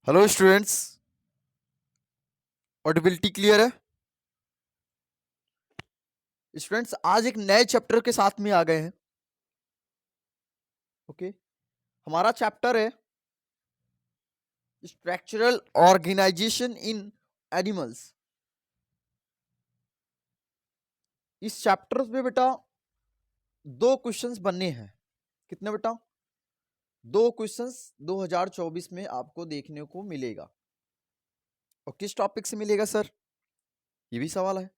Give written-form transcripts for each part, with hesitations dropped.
Hello students, audibility clear है? Students आज एक नए चैप्टर के साथ में आ गए हैं। ओके, हमारा चैप्टर है स्ट्रक्चरल ऑर्गेनाइजेशन इन एनिमल्स। इस चैप्टर में बेटा दो क्वेश्चंस बनने हैं। कितने बेटा? दो क्वेश्चंस 2024 में आपको देखने को मिलेगा। और किस टॉपिक से मिलेगा सर, ये भी सवाल है।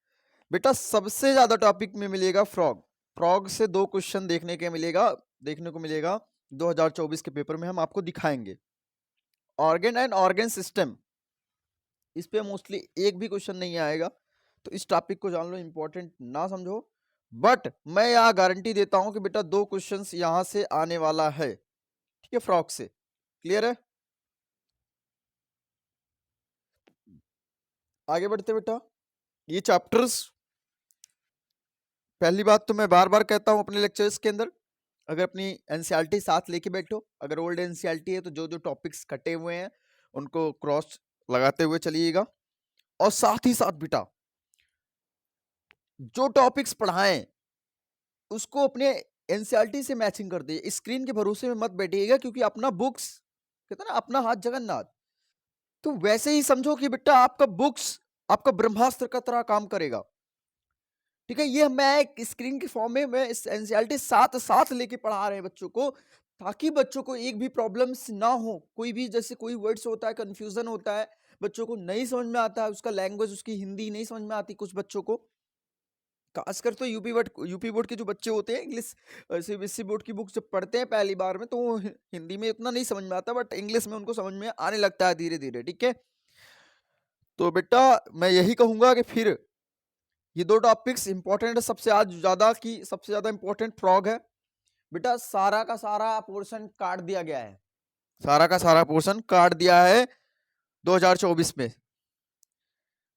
बेटा सबसे ज्यादा टॉपिक में मिलेगा फ्रॉग। फ्रॉग से दो क्वेश्चन देखने को मिलेगा 2024 के पेपर में, हम आपको दिखाएंगे। ऑर्गन एंड ऑर्गन सिस्टम, इस पे मोस्टली एक भी क्वेश्चन नहीं आएगा, तो इस टॉपिक को जान लो, इंपॉर्टेंट ना समझो। बट मैं यहाँ गारंटी देता हूं कि बेटा दो क्वेश्चंस यहां से आने वाला है। ठीक है, फ्रॉग से। क्लियर है? आगे बढ़ते बेटा। ये चैप्टर्स, पहली बात तो मैं बार बार कहता हूं अपने लेक्चर्स के अंदर, अगर अपनी एनसीईआरटी साथ लेके बैठो, अगर ओल्ड एनसीईआरटी है तो जो जो टॉपिक्स कटे हुए हैं उनको क्रॉस लगाते हुए चलिएगा। और साथ ही साथ बेटा जो टॉपिक्स पढ़ाएं उसको अपने एनसीईआरटी से मैचिंग कर दे। स्क्रीन के भरोसे में मत बैठिएगा, क्योंकि अपना बुक्स, कहते ना अपना हाथ जगन्नाथ, तो वैसे ही समझो कि बेटा आपका बुक्स आपका ब्रह्मास्त्र का तरह काम करेगा। ठीक है, ये मैं एक स्क्रीन के फॉर्म में मैं इस एनसीईआरटी साथ साथ लेके पढ़ा रहे हैं बच्चों को, ताकि बच्चों को एक भी प्रॉब्लम्स ना हो। कोई भी जैसे कोई वर्ड्स होता है, कंफ्यूजन होता है, बच्चों को नहीं समझ में आता है, उसका लैंग्वेज उसकी हिंदी नहीं समझ में आती कुछ बच्चों को, खासकर तो यूपी बोर्ड के जो बच्चे होते हैं, इंग्लिश सीबीएसई बोर्ड की बुक जब पढ़ते हैं पहली बार में, तो वो हिंदी में उतना नहीं समझ में आता, बट इंग्लिश में उनको समझ में आने लगता है धीरे धीरे। ठीक है, तो बेटा मैं यही कहूंगा कि फिर ये दो टॉपिक्स इंपॉर्टेंट है सबसे आज ज्यादा, की सबसे ज्यादा इंपॉर्टेंट फ्रॉग है। बेटा सारा का सारा पोर्शन काट दिया गया है, सारा का सारा पोर्शन काट दिया है 2024 में।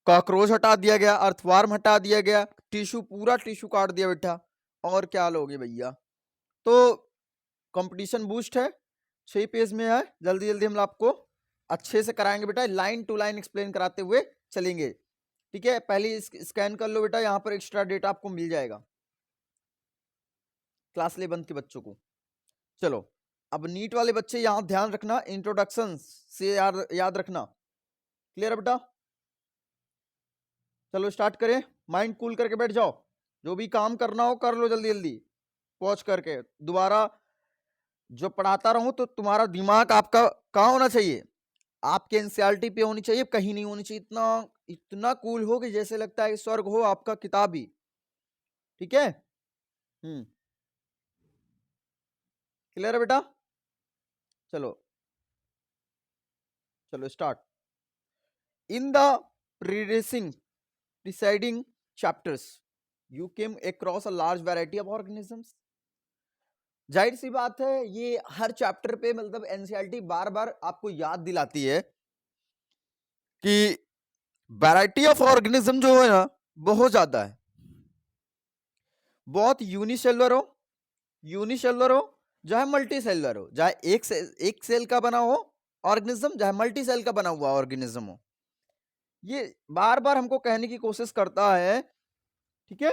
कॉकरोच हटा दिया गया, अर्थवार्म हटा दिया गया, टिश्यू पूरा टिश्यू काट दिया बेटा। और क्या लोगे भैया? तो कंपटीशन बूस्ट है, 6 पेज में है, जल्दी जल्दी हम आपको अच्छे से कराएंगे बेटा, लाइन टू लाइन एक्सप्लेन कराते हुए चलेंगे। ठीक है, पहले स्कैन कर लो बेटा, यहाँ पर एक्स्ट्रा डेटा आपको मिल जाएगा क्लास 11 के बच्चों को। चलो, अब नीट वाले बच्चे यहाँ ध्यान रखना, इंट्रोडक्शन से याद रखना। क्लियर है बेटा? चलो स्टार्ट करें, माइंड कूल करके बैठ जाओ, जो भी काम करना हो कर लो जल्दी जल्दी, पॉज करके। दोबारा जो पढ़ाता रहूं तो तुम्हारा दिमाग आपका कहाँ होना चाहिए? आपके एनसीईआरटी पे होनी चाहिए, कहीं नहीं होनी चाहिए। इतना इतना कूल हो कि जैसे लगता है स्वर्ग हो आपका किताब ही। ठीक है, क्लियर है बेटा? चलो चलो start. In the preceding chapters you came across a large variety of organisms। जाहिर सी बात है, ये हर चैप्टर पे मतलब एनसीईआरटी बार बार आपको याद दिलाती है कि वैरायटी ऑफ ऑर्गेनिज्म जो है ना बहुत ज्यादा है। बहुत यूनिसेलुलर हो चाहे मल्टी सेलुलर हो, चाहे एक सेल का बना हो ऑर्गेनिज्म, चाहे मल्टी सेल का बना हुआ ऑर्गेनिज्म हो, ये बार बार हमको कहने की कोशिश करता है। ठीक है,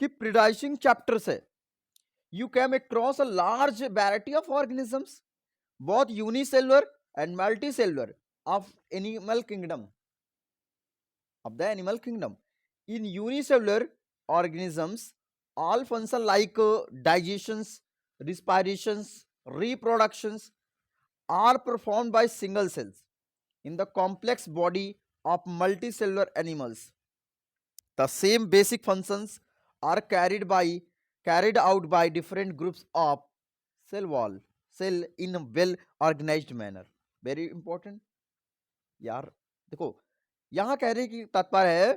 कि प्रीडाइसिंग चैप्टर से you came across a large variety of organisms, both unicellular and multicellular of animal kingdom, of the animal kingdom. In unicellular organisms, all function like digestions, respirations, reproductions are performed by single cells. In the complex body of multicellular animals, the same basic functions are carried out by different groups of cell in a well organized manner। Very important यार। देखो यहां कहने की तात्पर्य है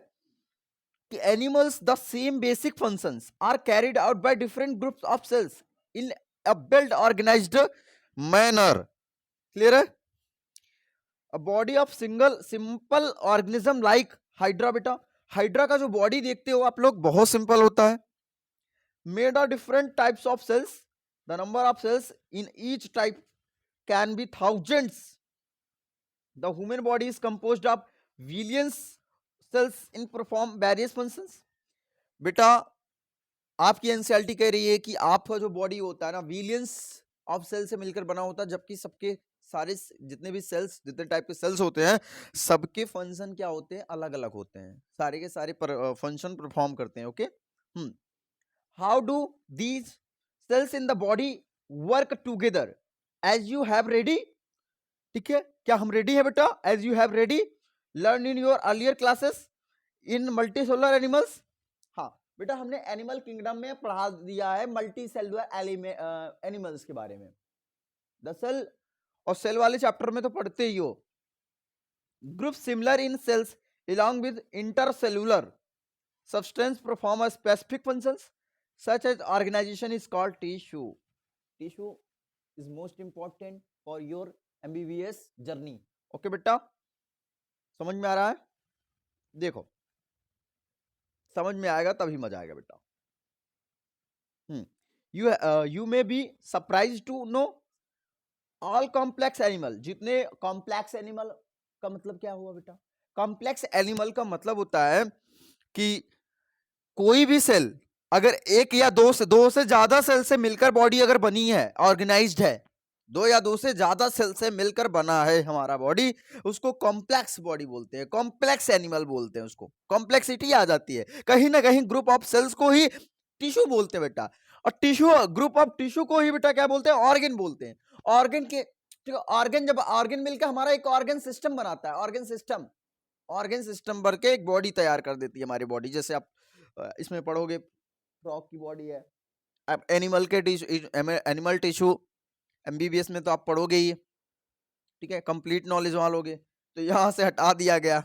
कि animals the same basic functions are carried out by different groups of cells in a well organised manner. Clear है? A body of simple organism like hydra. बेटा हाइड्रा का जो बॉडी देखते हो आप लोग बहुत सिंपल होता है, made of different types of cells, the number of cells in each type can be thousands, the human body is composed of billions cells in perform various functions. बेटा आपकी एनसीईआरटी कह रही है कि आपका जो बॉडी होता है ना बिलियंस ऑफ सेल से मिलकर बना होता है, जबकि सबके सारे जितने भी सेल्स, जितने टाइप के सेल्स होते हैं, सबके फंक्शन क्या होते हैं, अलग अलग होते हैं, सारे के सारे फंक्शन परफॉर्म करते हैं। Okay, how do these cells in the body work together as you have ready. ठीक है, क्या हम रेडी है बेटा? As you have ready learn in your earlier classes in multicellular animals. हाँ बेटा, हमने एनिमल किंगडम में पढ़ा दिया है मल्टी सेलुलर एनिमल्स के बारे में। द सेल और सेल वाले चैप्टर में तो पढ़ते ही हो। Group similar in cells along with intercellular substance perform a specific functions such as organization is called tissue. Tissue is most important for your MBBS journey. Okay बेटा, समझ में आ रहा है? देखो, समझ में आएगा तभी मजा आएगा बेटा। you may be surprised to know all complex animal। जितने कॉम्प्लेक्स एनिमल का मतलब क्या हुआ बेटा? कॉम्प्लेक्स एनिमल का मतलब होता है कि कोई भी सेल अगर एक या दो से ज्यादा सेल से मिलकर बॉडी अगर बनी है, ऑर्गेनाइज्ड है, दो या दो से ज्यादा सेल से मिलकर बना है हमारा बॉडी, उसको कॉम्प्लेक्स बॉडी बोलते हैं, कॉम्प्लेक्स एनिमल बोलते हैं, उसको कॉम्प्लेक्सिटी आ जाती है। कहीं ना कहीं ग्रुप ऑफ सेल्स को ही टिश्यू बोलते हैं बेटा, और टिश्यू, ग्रुप ऑफ टिश्यू को ही बेटा क्या बोलते हैं? ऑर्गन बोलते हैं। ऑर्गन के, ऑर्गन, जब ऑर्गन मिलकर हमारा एक ऑर्गन सिस्टम बनाता है, ऑर्गन सिस्टम भर के एक बॉडी तैयार कर देती है हमारी बॉडी। जैसे आप इसमें पढ़ोगे, फ्रॉग की बॉडी है, अब एनिमल के टिश्यू, एनिमल टिश्यू एमबीबीएस में तो आप पढ़ोगे ही, ठीक है, कंप्लीट नॉलेज वहां लोगे। तो यहां से हटा दिया गया,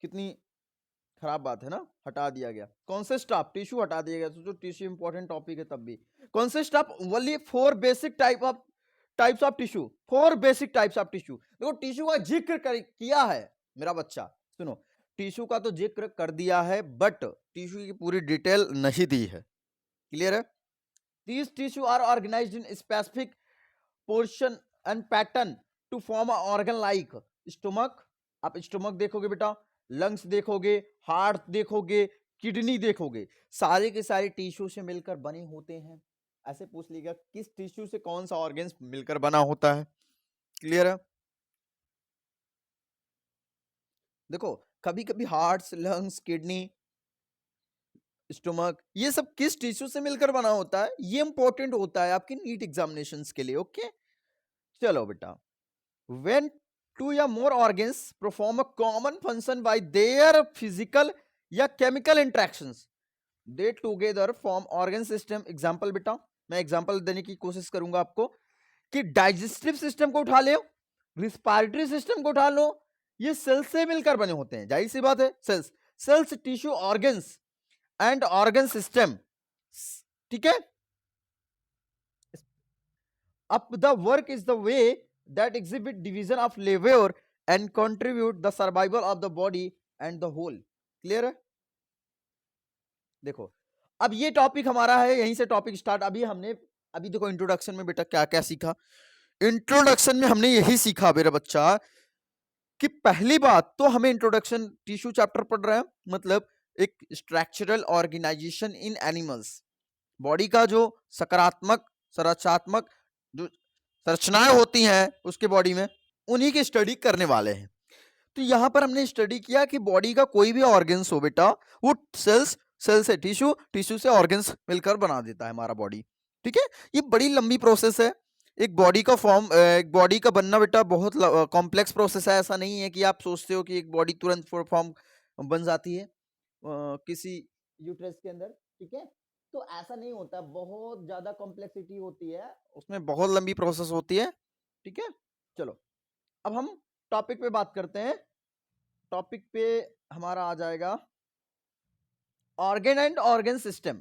कितनी खराब बात है ना, हटा दिया गया। कॉन्सिस्ट ऑफ टिश्यू हटा दिया गया, तो जो टिश्यू इंपॉर्टेंट टॉपिक है तब भी। Consist of only 4 basic types of tissue, 4 basic types of tissue. देखो टिश्यू का जिक्र किया है मेरा बच्चा, सुनो, टिश्यू का तो जिक्र कर दिया है, बट टिश्यू की पूरी डिटेल नहीं दी है। क्लियर है? These tissue are organized in specific portion and pattern to form a organ like stomach। आप स्टोमक देखोगे बेटा, लंग्स देखोगे, हार्ट देखोगे, किडनी देखोगे, सारे के सारे टिश्यू से मिलकर बने होते हैं। ऐसे पूछ लिएगा किस टिश्यू से कौन सा ऑर्गन मिलकर बना होता है। क्लियर है? देखो, कभी कभी हार्ट, लंग्स, किडनी, स्टोमक, ये सब किस टिश्यू से मिलकर बना होता है, ये इंपॉर्टेंट होता है आपके नीट एग्जामिनेशंस के लिए। ओके, चलो बेटा, when 2 या more organs perform a common function by their physical या chemical interactions, they together form organ system। Example बेटा, मैं एग्जाम्पल देने की कोशिश करूंगा आपको, कि डाइजेस्टिव सिस्टम को उठा लो, रिस्पायरेटरी सिस्टम को उठा लो, ये सेल्स से मिलकर बने होते हैं, जाहिर सी बात है। Cells, tissue, organs and organ system, ठीक है। अब the work is the way that exhibit division of labor and contribute the survival of the body and the whole। Clear है? देखो, अब ये टॉपिक हमारा है, यहीं से टॉपिक स्टार्ट। अभी देखो इंट्रोडक्शन में बेटा क्या क्या सीखा। इंट्रोडक्शन में हमने यही सीखा मेरा बच्चा, कि पहली बात तो हमें इंट्रोडक्शन, टिश्यू चैप्टर पढ़ रहे हैं, मतलब एक स्ट्रक्चरल ऑर्गेनाइजेशन इन एनिमल्स, बॉडी का जो सकारात्मक, संरचनात्मक जो संरचनाएं होती हैं उसके बॉडी में, उन्हीं की स्टडी करने वाले हैं। तो यहां पर हमने स्टडी किया कि बॉडी का कोई भी ऑर्गन्स हो बेटा, वो सेल से टिश्यू, टिश्यू से ऑर्गन्स मिलकर बना देता है हमारा बॉडी। ठीक है, ये बड़ी लंबी प्रोसेस है। एक बॉडी का एक बॉडी का बनना बेटा बहुत कॉम्प्लेक्स प्रोसेस है। ऐसा नहीं है कि आप सोचते हो कि एक बॉडी तुरंत फॉर्म बन जाती है किसी यूट्रस के अंदर, ठीक है, तो ऐसा नहीं होता, बहुत ज्यादा कॉम्प्लेक्सिटी होती है, उसमें बहुत लंबी प्रोसेस होती है। ठीक है, चलो अब हम टॉपिक पे बात करते हैं। टॉपिक पे हमारा आ जाएगा ऑर्गन एंड ऑर्गन सिस्टम।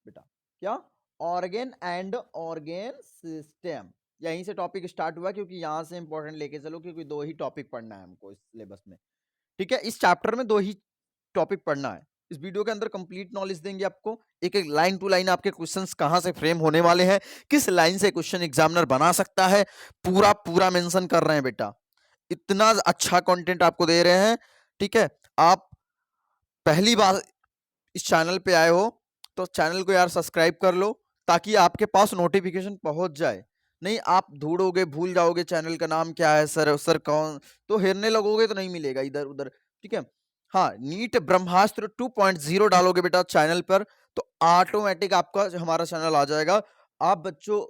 बेटा क्या? ऑर्गन एंड ऑर्गन सिस्टम, यहीं से टॉपिक स्टार्ट हुआ, क्योंकि यहां से इंपॉर्टेंट लेके चलो, क्योंकि 2 ही टॉपिक पढ़ना है हमको इस सिलेबस में। ठीक है, इस चैप्टर में 2 ही टॉपिक पढ़ना है। इस वीडियो के अंदर कंप्लीट नॉलेज देंगे आपको, एक एक लाइन टू लाइन आपके क्वेश्चंस कहां से फ्रेम होने वाले हैं, किस लाइन से क्वेश्चन एग्जामिनर बना सकता है, पूरा पूरा मेंशन कर रहे हैं बेटा। इतना अच्छा कंटेंट आपको दे रहे हैं, ठीक है। आप पहली बार इस चैनल पे आए हो तो चैनल को यार सब्सक्राइब कर लो, ताकि आपके पास नोटिफिकेशन पहुंच जाए। नहीं आप ढूंढोगे, भूल जाओगे चैनल का नाम क्या है, सर कौन, तो हेरने लगोगे तो नहीं मिलेगा इधर उधर, ठीक है। हाँ, नीट ब्रह्मास्त्र 2.0 डालोगे बेटा चैनल पर तो ऑटोमेटिक आपका हमारा चैनल आ जाएगा। आप बच्चों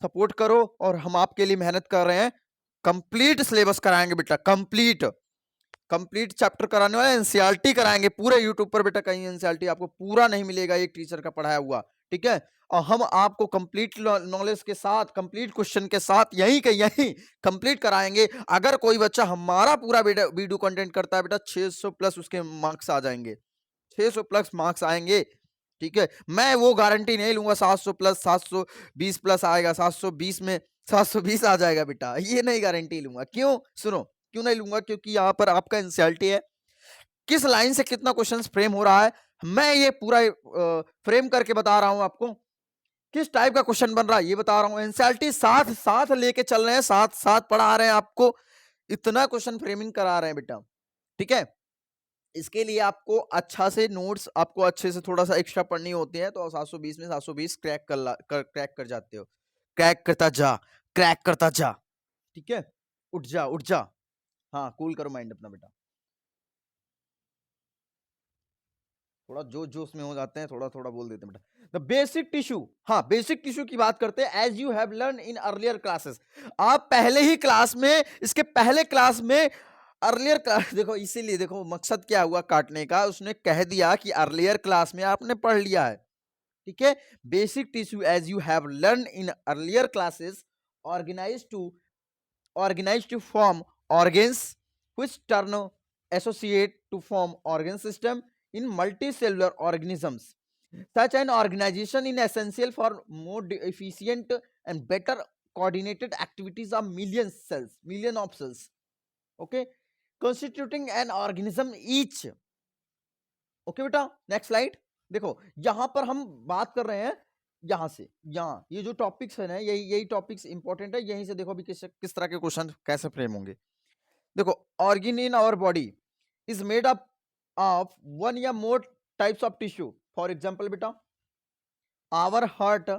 सपोर्ट करो और हम आपके लिए मेहनत कर रहे हैं। कंप्लीट सिलेबस कराएंगे बेटा, कंप्लीट कंप्लीट चैप्टर कराने वाले, एनसीईआरटी कराएंगे पूरे यूट्यूब पर बेटा। कहीं एनसीईआरटी आपको पूरा नहीं मिलेगा एक टीचर का पढ़ाया हुआ, ठीक है। और हम आपको कंप्लीट नॉलेज के साथ, कंप्लीट क्वेश्चन के साथ यहीं के यहीं कंप्लीट कराएंगे। अगर कोई बच्चा हमारा पूरा वीडियो कंटेंट करता है बेटा, 600 प्लस उसके मार्क्स आ जाएंगे, 600 प्लस मार्क्स आएंगे, ठीक है। मैं वो गारंटी नहीं लूंगा 700 प्लस 720 प्लस आएगा, 720 में 720 आ जाएगा बेटा, ये नहीं गारंटी लूंगा। क्यों, सुनो क्यों नहीं लूंगा, क्योंकि यहाँ पर आपका एनसीईआरटी है, किस लाइन से कितना क्वेश्चन फ्रेम हो रहा है मैं ये पूरा फ्रेम करके बता रहा हूं आपको, किस टाइप का क्वेश्चन बन रहा है ये बता रहा हूं। एनसीईआरटी साथ साथ लेके चल रहे हैं, साथ साथ पढ़ा रहे हैं आपको, इतना क्वेश्चन फ्रेमिंग करा रहे हैं बेटा, ठीक है। इसके लिए आपको अच्छा से नोट्स, आपको अच्छे से थोड़ा सा एक्स्ट्रा पढ़नी होती है, तो 720 में 720 क्रैक कर जाते हो। क्रैक करता जा, क्रैक करता जा, ठीक है। उठ जा उठ जा, हाँ कूल करो माइंड अपना बेटा, थोड़ा जोश जोश में हो जाते हैं, थोड़ा थोड़ा बोल देते हैं बेटा। द बेसिक टिश्यू, हाँ बेसिक टिश्यू की बात करते हैं। As you have learn in earlier classes, आप पहले ही क्लास में, इसके पहले क्लास में अर्लियर क्लास देखो, इसीलिए देखो मकसद क्या हुआ काटने का, उसने कह दिया कि अर्लियर क्लास में आपने पढ़ लिया है, ठीक है। Basic tissue as you have learn in earlier classes organized to form organs which turn associate to form organ system in multicellular organisms. Such an organization is essential for more efficient and better coordinated activities of million of cells, okay, constituting an organism each. Okay बेटा, next slide देखो, यहां पर हम बात कर रहे हैं, यहां से यहां ये जो टॉपिक्स है ना, यही यही टॉपिक्स इंपॉर्टेंट है, यहीं से देखो अभी किस तरह के क्वेश्चन कैसे फ्रेम होंगे। देखो, organ in our body is made up of one या more types of tissue. For example बेटा, our heart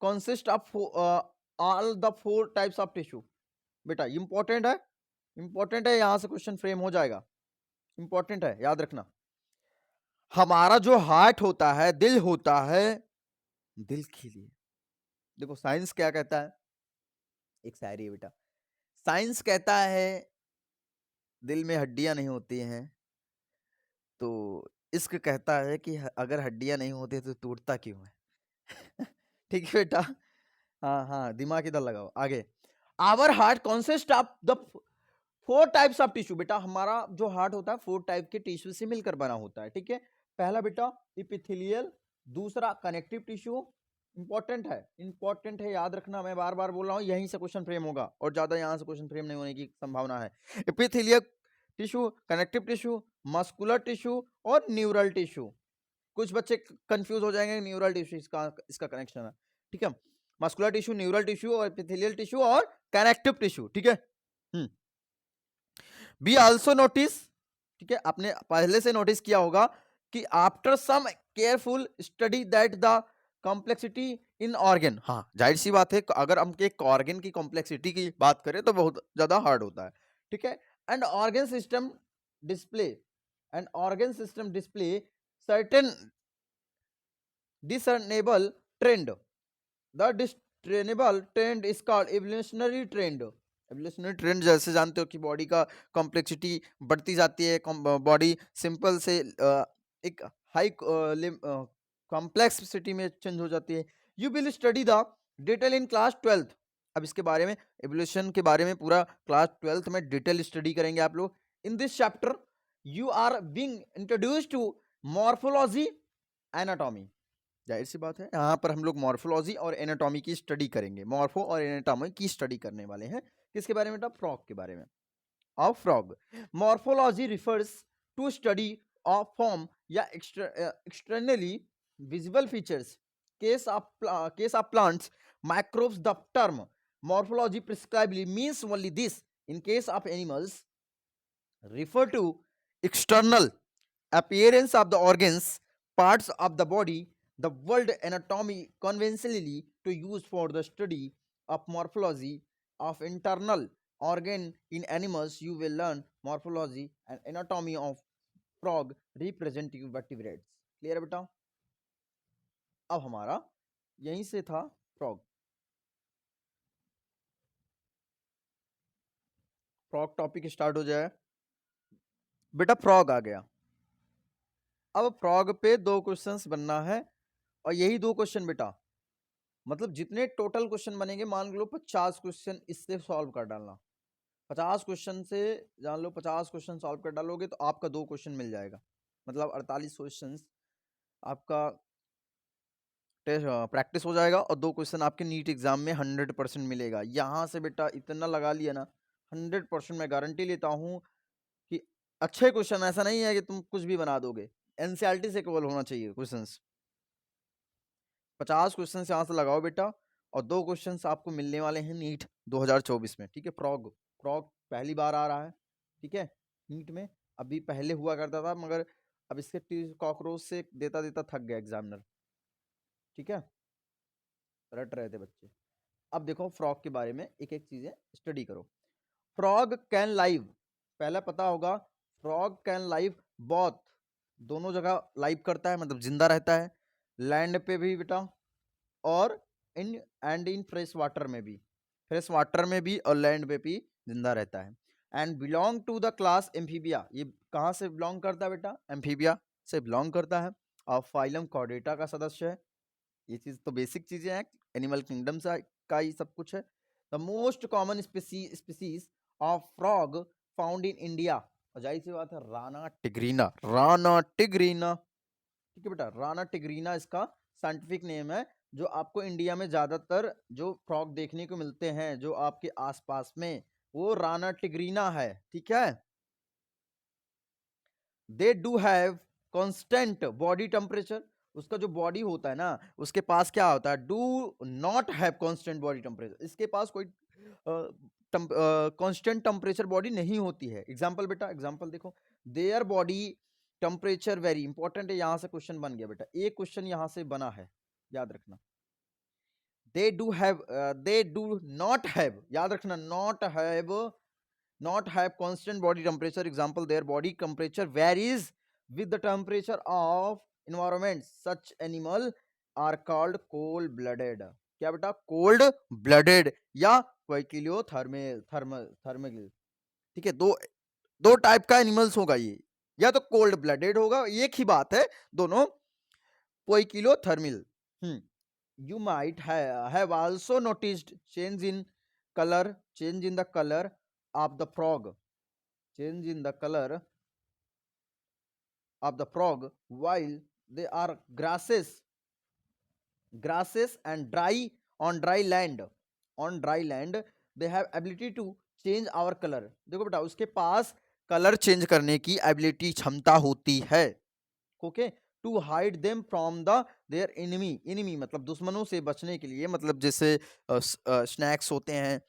consist of all the 4 types of tissue. बेटा इंपॉर्टेंट है, इंपॉर्टेंट है, यहां से क्वेश्चन फ्रेम हो जाएगा, इंपॉर्टेंट है, याद रखना। हमारा जो हार्ट होता है, दिल होता है, दिल के लिए देखो साइंस क्या कहता है, एक शायरी है बेटा, साइंस कहता है दिल में हड्डियां नहीं होती हैं, तो इश्क कहता है कि अगर हड्डियां नहीं होती तो टूटता क्यों है। ठीक है बेटा, हाँ हाँ दिमाग इधर लगाओ आगे। Our heart consist of the 4 types of tissue. बेटा हमारा जो हार्ट होता है 4 टाइप के टिश्यू से मिलकर बना होता है, ठीक है। पहला बेटा इपिथेलियल, दूसरा कनेक्टिव टिश्यू, इंपॉर्टेंट है, याद रखना, मैं बार बार बोल रहा हूं, यहीं से क्वेश्चन फ्रेम होगा और ज्यादा यहां से क्वेश्चन फ्रेम नहीं होने की संभावना है। Epithelial tissue, connective tissue, muscular tissue और न्यूरल टिश्यू। कुछ बच्चे कंफ्यूज हो जाएंगे, न्यूरल टिश्यू इसका कनेक्शन है, ठीक है। मस्कुलर टिश्यू, न्यूरल टिश्यू और एपिथेलियल टिश्यू और कनेक्टिव टिश्यू, ठीक है। बी आल्सो नोटिस, ठीक है, आपने पहले से नोटिस किया होगा कि after some careful study that the complexity in organ, हाँ जाहिर सी बात है, अगर हम एक ऑर्गन की कॉम्प्लेक्सिटी की बात करें तो बहुत ज्यादा हार्ड होता है, ठीक है। And organ system display certain discernible trend. The discernible trend is called evolutionary trend. Evolutionary trend जैसे जानते हो कि बॉडी का कॉम्प्लेक्सिटी बढ़ती जाती है, बॉडी सिंपल से एक हाई कॉम्प्लेक्सिटी में चेंज हो जाती है। You will study the detail in class 12th। अब इसके बारे में, एवोल्यूशन के बारे में पूरा क्लास 12th में डिटेल स्टडी करेंगे आप लोग। In this chapter you are being introduced to morphology, anatomy. जाहिर सी बात है, यहाँ पर हम लोग मॉर्फोलॉजी और एनाटॉमी की स्टडी करेंगे, मॉर्फो और एनाटॉमी की स्टडी करने वाले हैं। किसके बारे में बेटा? फ्रॉग के बारे में, of frog. Morphology refers to study of form या externally visible features, case of plants, microbes, the term morphology prescribably means only this. In case of animals, refer to external appearance of the organs, parts of the body. The word anatomy conventionally to use for the study of morphology of internal organ in animals. You will learn morphology and anatomy of frog representative vertebrates. Clear है बेटा? अब हमारा यहीं से था frog. Frog topic start हो जाए बेटा। फ्रॉग आ गया। अब फ्रॉग पे 2 क्वेश्चंस बनना है और यही 2 क्वेश्चन बेटा, मतलब जितने टोटल क्वेश्चन बनेंगे मान लो 50 क्वेश्चन इससे सॉल्व कर डालना। 50 क्वेश्चन से जान लो 50 क्वेश्चन सॉल्व कर डालोगे तो आपका 2 क्वेश्चन मिल जाएगा, मतलब 48 क्वेश्चन आपका टेस्ट प्रैक्टिस हो जाएगा और 2 क्वेश्चन आपके नीट एग्जाम में 100% मिलेगा। यहाँ से बेटा इतना लगा लिया ना 100% मैं गारंटी लेता हूँ कि अच्छे क्वेश्चन, ऐसा नहीं है कि तुम कुछ भी बना दोगे। एनसीईआरटी से केवल होना चाहिए क्वेश्चंस। 50 क्वेश्चन यहाँ से लगाओ बेटा और 2 क्वेश्चन आपको मिलने वाले हैं नीट 2024 में। ठीक है, फ्रॉग फ्रॉग पहली बार आ रहा है। ठीक है, नीट में अभी पहले हुआ करता था मगर अब इसके कॉकरोच से देता देता थक गया एग्जामिनर। ठीक है, रट रहे थे बच्चे। अब देखो फ्रॉग के बारे में एक एक चीजें स्टडी करो। फ्रॉग कैन लाइव, पहला पता होगा, फ्रॉग कैन लाइव बोथ, दोनों जगह लाइव करता है मतलब जिंदा रहता है, लैंड पे भी बेटा और इन फ्रेश वाटर में भी, फ्रेश वाटर में भी और लैंड पे भी जिंदा रहता है। And belong to the class amphibia, ये कहाँ से बिलोंग करता है बेटा? एम्फीबिया से बिलोंग करता है और फाइलम कॉर्डेटा का सदस्य है। ये चीज तो बेसिक चीजें हैं, एनिमल किंगडम से का ही सब कुछ है। The most common species of frog found in India, और जाहिर सी बात है राना टिग्रीना, राना टिग्रीना। ठीक है बेटा, राना टिग्रीना इसका साइंटिफिक नेम है। जो आपको इंडिया में ज्यादातर जो फ्रॉग देखने को मिलते हैं जो आपके आसपास में, वो राना टिग्रीना है। ठीक है, they do have constant body temperature, उसका जो बॉडी होता है ना उसके पास क्या होता है? Do not have constant body temperature, इसके पास कोई कांस्टेंट टेम्परेचर बॉडी नहीं होती है। एग्जांपल बेटा, एग्जांपल देखो, their body temperature vary important है, यहां से क्वेश्चन बन गया बेटा, एक क्वेश्चन यहां से बना है, याद रखना। दे डू नॉट हैव, याद रखना, not have constant body temperature. Example, their body temperature varies with the temperature of environment. Such animal are called cold blooded. क्या बेटा? cold blooded या थर्मल। ठीक है, दो टाइप का एनिमल्स होगा ये, या तो कोल्ड ब्लडेड होगा, एक ही बात है दोनों, पोइकिलोथर्मल। You might have also noticed change in the color of the frog, change in the color of the frog while they are grasses and on dry land they have ability to change our color। देखो बेटा, उसके पास colour change करने की ability, क्षमता होती है। Okay, to hide them from the their enemy मतलब दुश्मनों से बचने के लिए, मतलब जैसे स्नैक्स होते हैं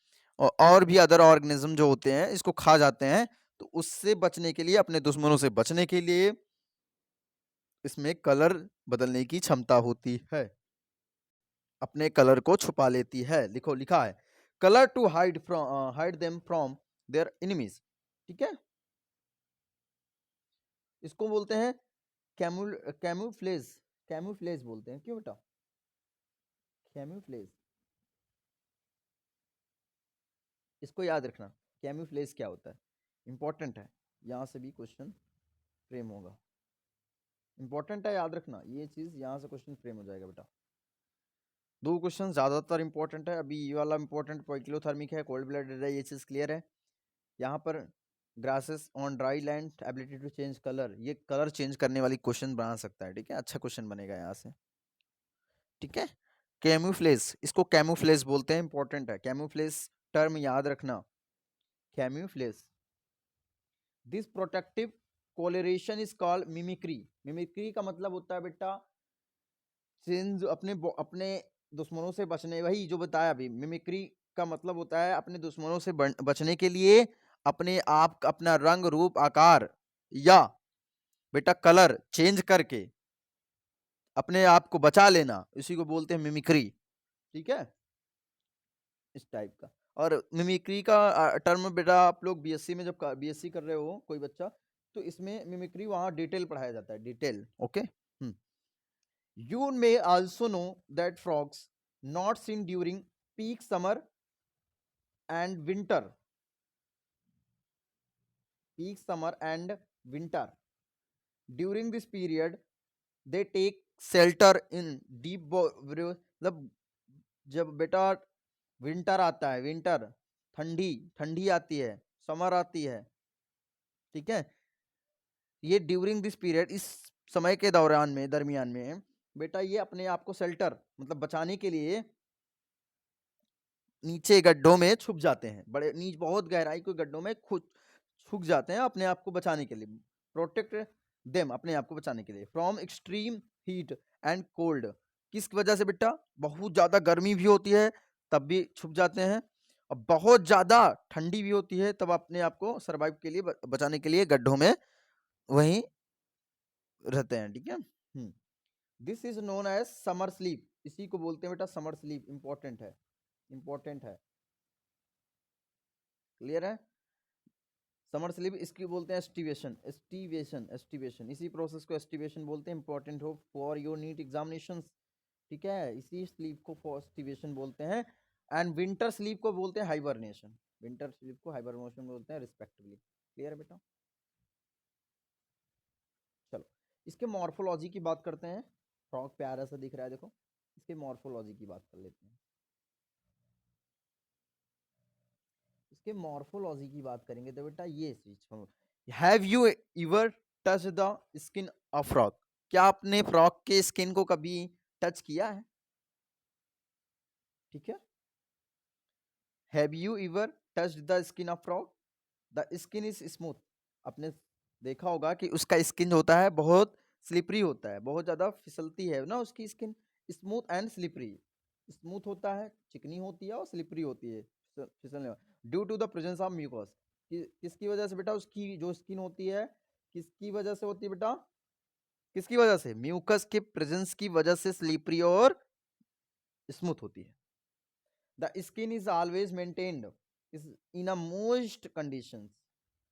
और भी अदर ऑर्गेनिज्म जो होते हैं इसको खा जाते हैं, तो उससे बचने के लिए, अपने दुश्मनों से बचने के लिए इसमें कलर बदलने की क्षमता होती है, अपने कलर को छुपा लेती है। लिखो, लिखा है colour to hide them from their enemies. ठीक है, इसको बोलते हैं कैमूफ्लेज, कैमूफ्लेज बोलते हैं। क्यों बेटा? कैमूफ्लेज, इसको याद रखना, कैमूफ्लेज क्या होता है, इंपॉर्टेंट है, यहाँ से भी क्वेश्चन फ्रेम होगा, इंपॉर्टेंट है, याद रखना ये चीज, यहाँ से क्वेश्चन फ्रेम हो जाएगा बेटा। 2 क्वेश्चन ज्यादातर इंपॉर्टेंट है, अभी ये वाला इंपॉर्टेंट पोइकिलोथर्मिक है, कोल्ड ब्लडेड है, ये चीज क्लियर है। यहाँ पर grasses on dry land, ability to change colour, ये कलर चेंज करने वाली क्वेश्चन बना सकता है। ठीक है, अच्छा क्वेश्चन बनेगा यहाँ से। ठीक है, कैमूफ्लेज, इसको कैमूफ्लेज बोलते हैं, इंपॉर्टेंट है, कैमूफ्लेज टर्म याद रखना, camouflage. This protective colouration is called mimicry. Mimicry का मतलब होता है बेटा चेंज, अपने दुश्मनों से बचने, वही जो बताया अभी, मिमिक्री का मतलब होता है अपने दुश्मनों से बचने के लिए अपने आप अपना रंग रूप आकार या बेटा कलर चेंज करके अपने आप को बचा लेना, इसी को बोलते हैं मिमिक्री। ठीक है, इस टाइप का। और मिमिक्री का टर्म बेटा आप लोग बीएससी में जब बीएससी कर रहे हो कोई बच्चा, तो इसमें मिमिक्री वहां डिटेल पढ़ाया जाता है, detail. Okay. You may also know that frogs not seen during peak summer and winter. Peak summer and winter. During this period, they take shelter in deep मतलब जब बेटा विंटर आता है, विंटर ठंडी ठंडी आती है, समर आती है, ठीक है, ये ड्यूरिंग दिस पीरियड, इस समय के दौरान में, दरमियान में बेटा ये अपने आप को शेल्टर मतलब बचाने के लिए नीचे गड्ढों में छुप जाते हैं, बड़े नीचे बहुत गहराई के गड्ढों में खुद छुप जाते हैं अपने आप को बचाने के लिए, प्रोटेक्ट देम, अपने आप को बचाने के लिए from extreme heat and cold. किस वजह से बेटा? बहुत ज्यादा गर्मी भी होती है तब भी छुप जाते हैं, और बहुत ज्यादा ठंडी भी होती है तब अपने आप को सर्वाइव के लिए बचाने के लिए गड्ढों में वहीं रहते हैं। ठीक है, this is known as summer sleep, इसी को बोलते हैं बेटा समर स्लीप। इंपॉर्टेंट है, इंपॉर्टेंट है, क्लियर है? समर स्लीप इसकी बोलते हैं एस्टिवेशन, एस्टिवेशन, एस्टिवेशन, इसी प्रोसेस को एस्टिवेशन बोलते हैं। इंपॉर्टेंट हो फॉर योर नीट एग्जामिनेशंस, ठीक है, इसी स्लीप को फॉर एस्टिवेशन बोलते हैं। एंड विंटर स्लीप को बोलते हैं हाइबरनेशन, विंटर स्लीप को हाइबरनेशन बोलते हैं रिस्पेक्टिवली। क्लियर है बेटा? चलो इसके मॉर्फोलॉजी की बात करते हैं। फ्रॉग प्यारा सा दिख रहा है, देखो इसके मॉर्फोलॉजी की बात कर लेते हैं। इसके मॉर्फोलॉजी की बात करेंगे तो बेटा ये चीज, have you ever touch the skin of frog? क्या आपने फ्रॉग के स्किन को कभी टच किया है? ठीक है, have you ever touch the skin of frog? The skin is smooth. आपने देखा होगा कि उसका स्किन होता है बहुत स्लिपरी होता है, बहुत ज्यादा फिसलती है ना उसकी skin, smooth and slippery. Smooth होता है, चिकनी होती है, और स्लिपरी होती है, फिसलने due to the presence of mucus. किसकी वजह से बेटा? उसकी जो स्किन होती है किसकी वजह से होती है बेटा? किसकी वजह से? म्यूकस के प्रेजेंस की वजह से स्लिपरी और स्मूथ होती है। The skin is always maintained is in a moist conditions,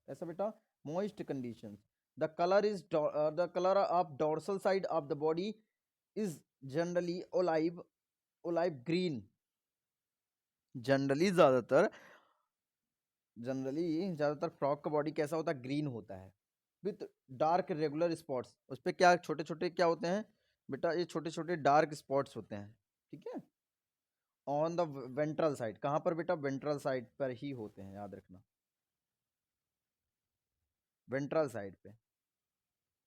ऐसा बेटा moist conditions. The colour is the colour of dorsal side of the body is generally olive, olive green. Generally ज्यादातर frog का body कैसा होता है? Green होता है, with dark regular spots. उस पर क्या छोटे छोटे क्या होते हैं बेटा? ये छोटे छोटे डार्क स्पॉट्स होते हैं, ठीक है, ऑन द वेंट्रल साइड। कहाँ पर बेटा? वेंट्रल साइड पर ही होते हैं, याद रखना, वेंट्रल साइड पे,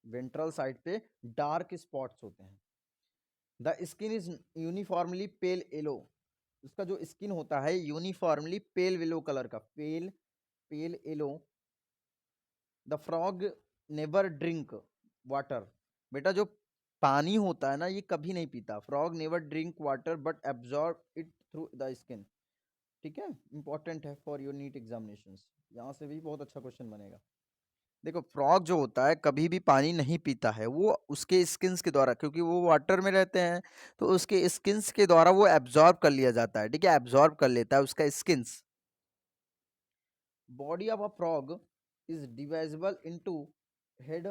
वेंट्रल साइड पे डार्क स्पॉट्स होते हैं। The skin is uniformly pale yellow, उसका जो स्किन होता है यूनिफॉर्मली पेल येलो कलर का, pale pale yellow. The frog never drink water, बेटा जो पानी होता है ना ये कभी नहीं पीता। Frog never drink water but absorb it through the skin. ठीक है, इंपॉर्टेंट है फॉर योर नीट एग्जामिनेशंस, यहाँ से भी बहुत अच्छा क्वेश्चन बनेगा। देखो फ्रॉग जो होता है कभी भी पानी नहीं पीता है, वो उसके स्किन्स के द्वारा, क्योंकि वो वाटर में रहते हैं तो उसके स्किन्स के द्वारा वो एब्जॉर्ब कर लिया जाता है, ठीक है, एब्जॉर्ब कर लेता है उसका skins. Body of a frog is divisible into head,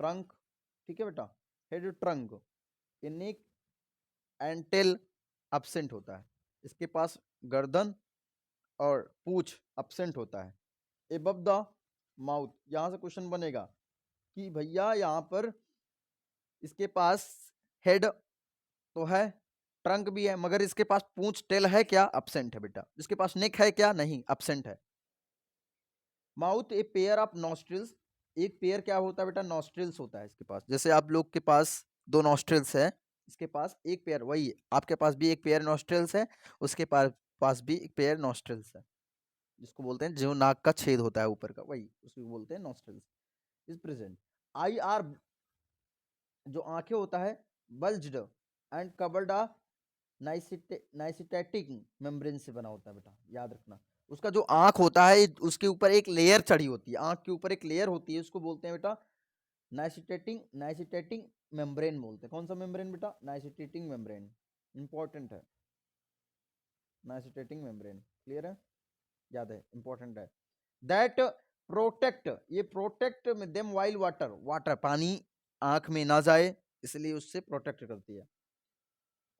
trunk, ठीक है बेटा, head trunk, neck and tail absent होता है, इसके पास गर्दन और पूंछ एब्सेंट होता है। एबव द माउथ, यहां से क्वेश्चन बनेगा कि भैया यहाँ पर इसके पास हेड तो है, ट्रंक भी है, मगर इसके पास पूंछ टेल है क्या? एब्सेंट है बेटा। इसके पास नेक है क्या? नहीं, एब्सेंट है। Mouth a pair of nostrils, एक पेयर क्या होता है बेटा? नॉस्ट्रिल्स होता है इसके पास, जैसे आप लोग के पास दो नॉस्ट्रिल्स है, इसके पास एक पेयर, वही आपके पास भी एक पेयर नॉस्ट्रिल्स है, उसके पास भी एक पेयर नॉस्ट्रिल्स है, जिसको बोलते हैं जो नाक का छेद होता है ऊपर का, वही उसको बोलते हैं nostrils. Is present. Eye are जो आंखें होता है bulged and covered a nictitating membrane से बना होता है बेटा, याद रखना। उसका जो आंख होता है उसके ऊपर एक लेयर चढ़ी होती है, आंख के ऊपर एक लेयर होती है, उसको बोलते हैं बेटा नाइसिटैटिक मेम्ब्रेन बोलते हैं। कौन सा मेम्ब्रेन बेटा? नाइसिटैटिक मेम्ब्रेन, इंपॉर्टेंट है नाइसिटैटिक मेम्ब्रेन, क्लियर है, याद है, इंपॉर्टेंट है। दैट प्रोटेक्ट, ये protect them while water, water पानी आंख में ना जाए इसलिए उससे प्रोटेक्ट करती है।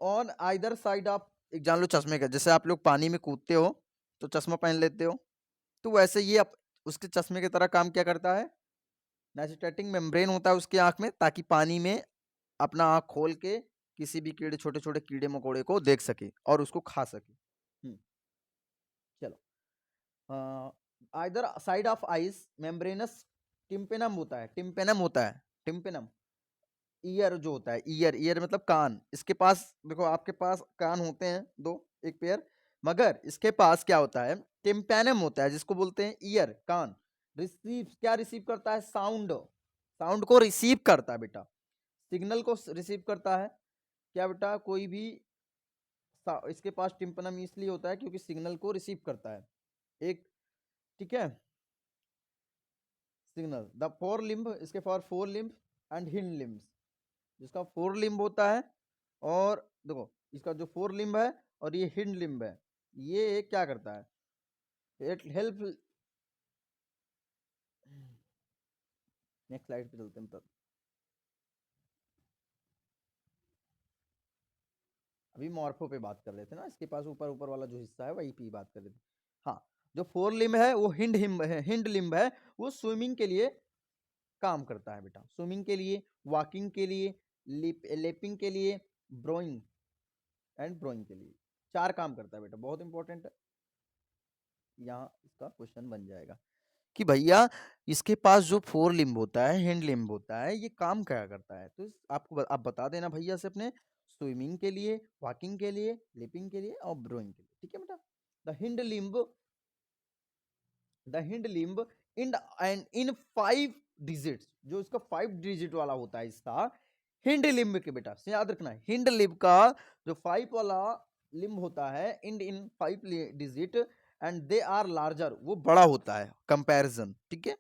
ऑन आइदर साइड ऑफ, एक जान लो चश्मे का, जैसे आप लोग पानी में कूदते हो तो चश्मा पहन लेते हो, तो वैसे ये उसके चश्मे की तरह काम क्या करता है, नाइसिटैटिक मेम्ब्रेन होता है उसकी आंख में, ताकि पानी में अपना आंख खोल के किसी भी कीड़े, छोटे छोटे कीड़े मकोड़े को देख सके और उसको खा सके। चलो, either side of ice membranes tympanum होता है, टिम्पेनम होता है, टिम्पेनम। ईयर जो होता है, ईयर, ईयर मतलब कान, इसके पास देखो, आपके पास कान होते हैं दो, एक पेयर, मगर इसके पास क्या होता है, टिम्पेनम होता है, जिसको बोलते हैं ईयर, कान। रिसीव, क्या रिसीव करता है? साउंड, साउंड को रिसीव करता है बेटा, सिग्नल को रिसीव करता है। क्या बेटा? कोई भी इसके पास टिम्पेनम इसलिए होता है क्योंकि सिग्नल को रिसीव करता है एक, ठीक है, सिग्नल। द फोर लिम्ब, इसके for four limb and hind limb, जिसका फोर लिम्ब होता है, और देखो इसका जो फोर लिम्ब है और ये हिंड लिम्ब है, ये क्या करता है, इट हेल्प। नेक्स्ट स्लाइड पे चलते हैं तब। अभी मॉर्फो पे बात कर रहे थे ना, इसके पास ऊपर ऊपर वाला जो हिस्सा है वही पे बात कर रहे थे। हाँ, जो फोर लिम्ब है वो हिंड हिम्ब है, हिंड लिम्ब है, वो स्विमिंग के लिए काम करता है बेटा, स्विमिंग के लिए, वॉकिंग के लिए, लेपिंग के लिए, ब्रोइंग एंड ब्रोइंग के लिए, चार काम करता है बेटा, बहुत इंपॉर्टेंट है। यहाँ इसका क्वेश्चन बन जाएगा कि भैया इसके पास जो फोर लिम्ब होता है, हैंड लिम्ब होता है, ये काम क्या करता है, तो आपको आप बता देना भैया से अपने, स्विमिंग के लिए, वॉकिंग के लिए, लेपिंग के लिए और ब्रोइंग के लिए, ठीक है बेटा। The hind limb, the hind limb in and in 5 digits, जो इसका 5 डिजिट वाला होता है इसका हिंड लिम्ब के बेटा, से याद रखना, हिंड लिम्ब का जो 5 वाला लिम्ब होता है, end in 5 digit and they are larger, वो बड़ा होता है कंपैरिजन, ठीक है।